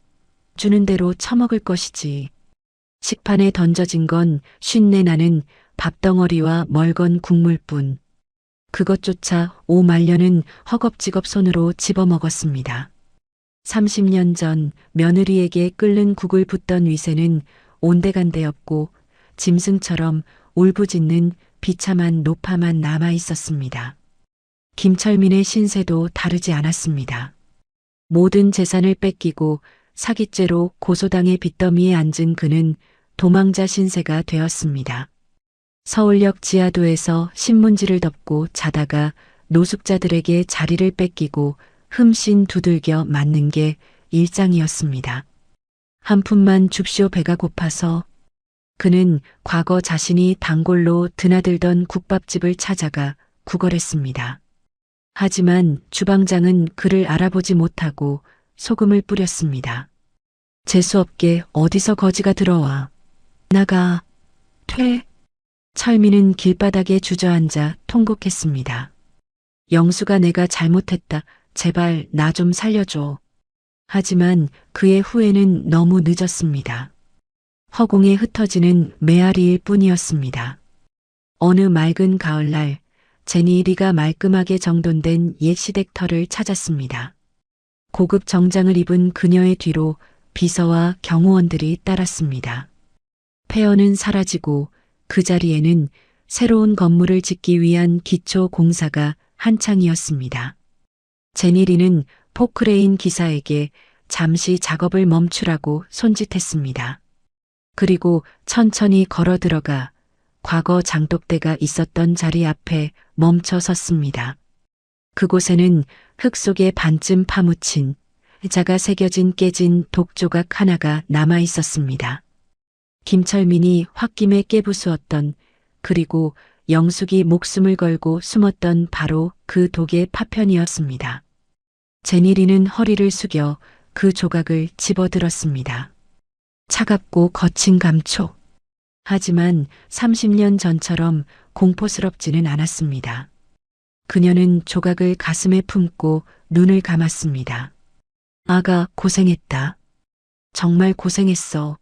주는 대로 처먹을 것이지. 식판에 던져진 건 쉰내 나는 밥덩어리와 멀건 국물뿐. 그것조차 오말년은 허겁지겁 손으로 집어먹었습니다. 30년 전 며느리에게 끓는 국을 붓던 위세는 온데간데 없고 짐승처럼 울부짖는 비참한 노파만 남아 있었습니다. 김철민의 신세도 다르지 않았습니다. 모든 재산을 뺏기고 사기죄로 고소당의 빚더미에 앉은 그는 도망자 신세가 되었습니다. 서울역 지하도에서 신문지를 덮고 자다가 노숙자들에게 자리를 뺏기고 흠씬 두들겨 맞는 게 일상이었습니다. 한 푼만 줍쇼 배가 고파서 그는 과거 자신이 단골로 드나들던 국밥집을 찾아가 구걸했습니다. 하지만 주방장은 그를 알아보지 못하고 소금을 뿌렸습니다. 재수없게 어디서 거지가 들어와. 나가. 퇴. 철민은 길바닥에 주저앉아 통곡했습니다. 영수가 내가 잘못했다. 제발 나 좀 살려줘. 하지만 그의 후회는 너무 늦었습니다. 허공에 흩어지는 메아리일 뿐이었습니다. 어느 맑은 가을날 제니리가 말끔하게 정돈된 옛 시댁터를 찾았습니다. 고급 정장을 입은 그녀의 뒤로 비서와 경호원들이 따랐습니다. 폐허는 사라지고 그 자리에는 새로운 건물을 짓기 위한 기초 공사가 한창이었습니다. 제니리는 포크레인 기사에게 잠시 작업을 멈추라고 손짓했습니다. 그리고 천천히 걸어 들어가 과거 장독대가 있었던 자리 앞에 멈춰 섰습니다. 그곳에는 흙 속에 반쯤 파묻힌 자가 새겨진 깨진 독조각 하나가 남아 있었습니다. 김철민이 홧김에 깨부수었던 그리고 영숙이 목숨을 걸고 숨었던 바로 그 독의 파편이었습니다. 제니리는 허리를 숙여 그 조각을 집어들었습니다. 차갑고 거친 감촉. 하지만 30년 전처럼 공포스럽지는 않았습니다. 그녀는 조각을 가슴에 품고 눈을 감았습니다. 아가 고생했다. 정말 고생했어.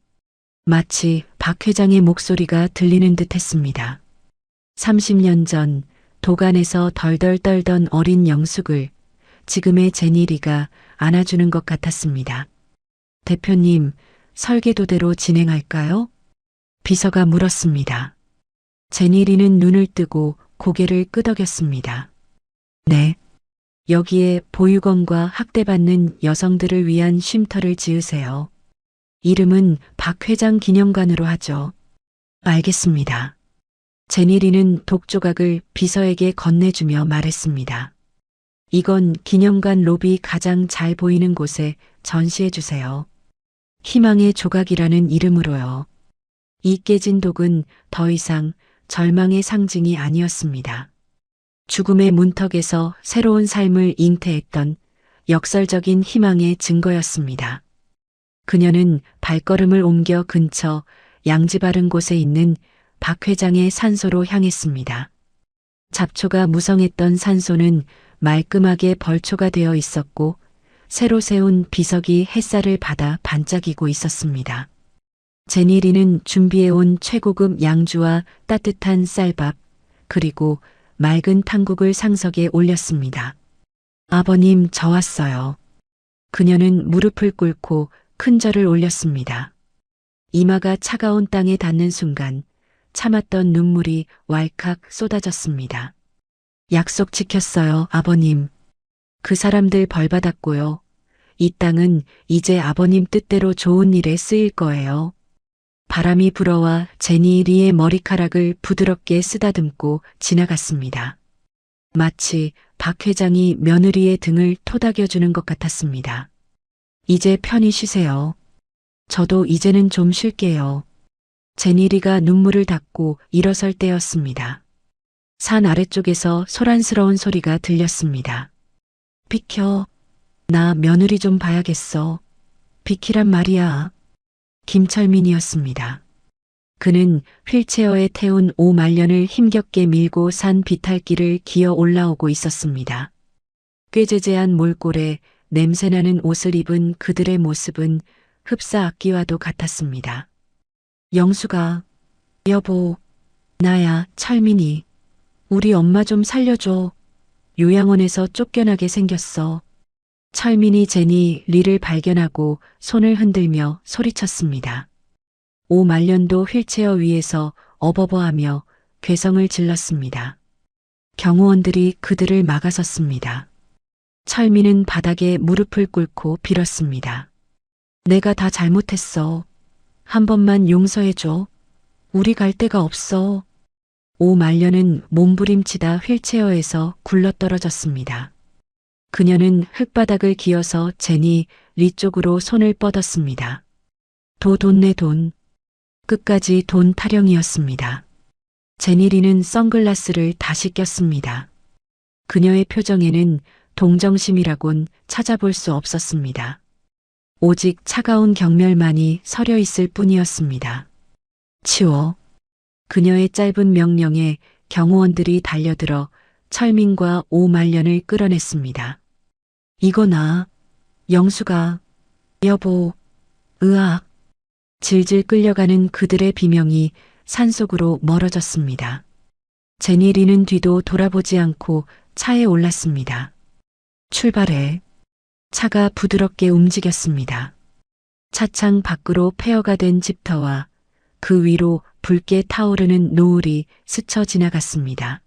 마치 박 회장의 목소리가 들리는 듯 했습니다. 30년 전 도간에서 덜덜 떨던 어린 영숙을 지금의 제니리가 안아주는 것 같았습니다. 대표님, 설계도대로 진행할까요? 비서가 물었습니다. 제니리는 눈을 뜨고 고개를 끄덕였습니다. 네. 여기에 보육원과 학대받는 여성들을 위한 쉼터를 지으세요. 이름은 박 회장 기념관으로 하죠. 알겠습니다. 제니리는 독조각을 비서에게 건네주며 말했습니다. 이건 기념관 로비 가장 잘 보이는 곳에 전시해 주세요. 희망의 조각이라는 이름으로요. 이 깨진 독은 더 이상 절망의 상징이 아니었습니다. 죽음의 문턱에서 새로운 삶을 잉태했던 역설적인 희망의 증거였습니다. 그녀는 발걸음을 옮겨 근처 양지 바른 곳에 있는 박 회장의 산소로 향했습니다. 잡초가 무성했던 산소는 말끔하게 벌초가 되어 있었고 새로 세운 비석이 햇살을 받아 반짝이고 있었습니다. 제니리는 준비해온 최고급 양주와 따뜻한 쌀밥 그리고 맑은 탕국을 상석에 올렸습니다. 아버님, 저 왔어요. 그녀는 무릎을 꿇고 큰 절을 올렸습니다. 이마가 차가운 땅에 닿는 순간 참았던 눈물이 왈칵 쏟아졌습니다. 약속 지켰어요, 아버님. 그 사람들 벌받았고요. 이 땅은 이제 아버님 뜻대로 좋은 일에 쓰일 거예요. 바람이 불어와 제니리의 머리카락을 부드럽게 쓰다듬고 지나갔습니다. 마치 박 회장이 며느리의 등을 토닥여주는 것 같았습니다. 이제 편히 쉬세요. 저도 이제는 좀 쉴게요. 제니리가 눈물을 닦고 일어설 때였습니다. 산 아래쪽에서 소란스러운 소리가 들렸습니다. 비켜. 나 며느리 좀 봐야겠어. 비키란 말이야. 김철민이었습니다. 그는 휠체어에 태운 오말년을 힘겹게 밀고 산 비탈길을 기어 올라오고 있었습니다. 꾀죄죄한 몰골에 냄새나는 옷을 입은 그들의 모습은 흡사 악기와도 같았습니다. 영수가, 여보, 나야, 철민이. 우리 엄마 좀 살려줘. 요양원에서 쫓겨나게 생겼어. 철민이 제니 리를 발견하고 손을 흔들며 소리쳤습니다. 오말년도 휠체어 위에서 어버버하며 괴성을 질렀습니다. 경호원들이 그들을 막아섰습니다. 철민은 바닥에 무릎을 꿇고 빌었습니다. 내가 다 잘못했어. 한 번만 용서해줘. 우리 갈 데가 없어. 오말년은 몸부림치다 휠체어에서 굴러떨어졌습니다. 그녀는 흙바닥을 기어서 제니 리 쪽으로 손을 뻗었습니다. 돈 내 돈. 끝까지 돈 타령이었습니다. 제니 리는 선글라스를 다시 꼈습니다. 그녀의 표정에는 동정심이라곤 찾아볼 수 없었습니다. 오직 차가운 경멸만이 서려 있을 뿐이었습니다. 치워. 그녀의 짧은 명령에 경호원들이 달려들어 철민과 오말년을 끌어냈습니다. 이거나, 영수가, 여보, 으악. 질질 끌려가는 그들의 비명이 산속으로 멀어졌습니다. 제니리는 뒤도 돌아보지 않고 차에 올랐습니다. 출발해. 차가 부드럽게 움직였습니다. 차창 밖으로 폐허가 된 집터와 그 위로 붉게 타오르는 노을이 스쳐 지나갔습니다.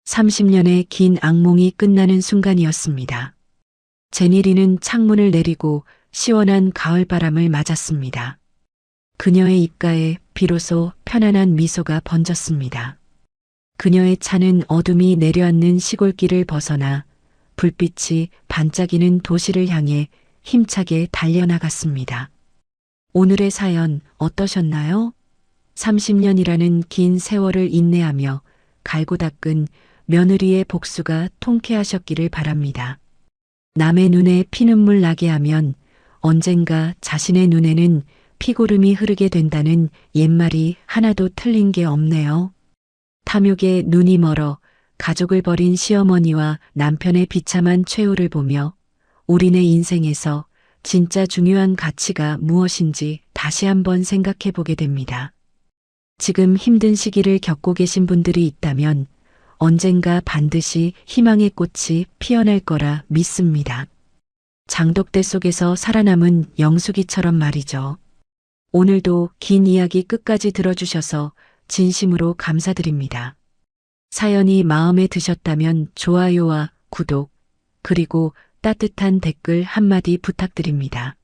30년의 긴 악몽이 끝나는 순간이었습니다. 제니리는 창문을 내리고 시원한 가을바람을 맞았습니다. 그녀의 입가에 비로소 편안한 미소가 번졌습니다. 그녀의 차는 어둠이 내려앉는 시골길을 벗어나 불빛이 반짝이는 도시를 향해 힘차게 달려나갔습니다. 오늘의 사연 어떠셨나요? 30년이라는 긴 세월을 인내하며 갈고 닦은 며느리의 복수가 통쾌하셨기를 바랍니다. 남의 눈에 피눈물 나게 하면 언젠가 자신의 눈에는 피고름이 흐르게 된다는 옛말이 하나도 틀린 게 없네요. 탐욕에 눈이 멀어 가족을 버린 시어머니와 남편의 비참한 최후를 보며 우리네 인생에서 진짜 중요한 가치가 무엇인지 다시 한번 생각해 보게 됩니다. 지금 힘든 시기를 겪고 계신 분들이 있다면 언젠가 반드시 희망의 꽃이 피어날 거라 믿습니다. 장독대 속에서 살아남은 영숙이처럼 말이죠. 오늘도 긴 이야기 끝까지 들어주셔서 진심으로 감사드립니다. 사연이 마음에 드셨다면 좋아요와 구독, 그리고 따뜻한 댓글 한마디 부탁드립니다.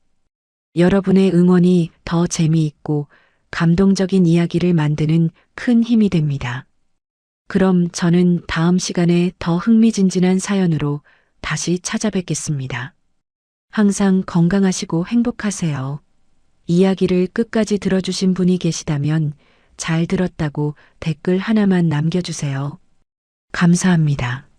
여러분의 응원이 더 재미있고 감동적인 이야기를 만드는 큰 힘이 됩니다. 그럼 저는 다음 시간에 더 흥미진진한 사연으로 다시 찾아뵙겠습니다. 항상 건강하시고 행복하세요. 이야기를 끝까지 들어주신 분이 계시다면 잘 들었다고 댓글 하나만 남겨주세요. 감사합니다.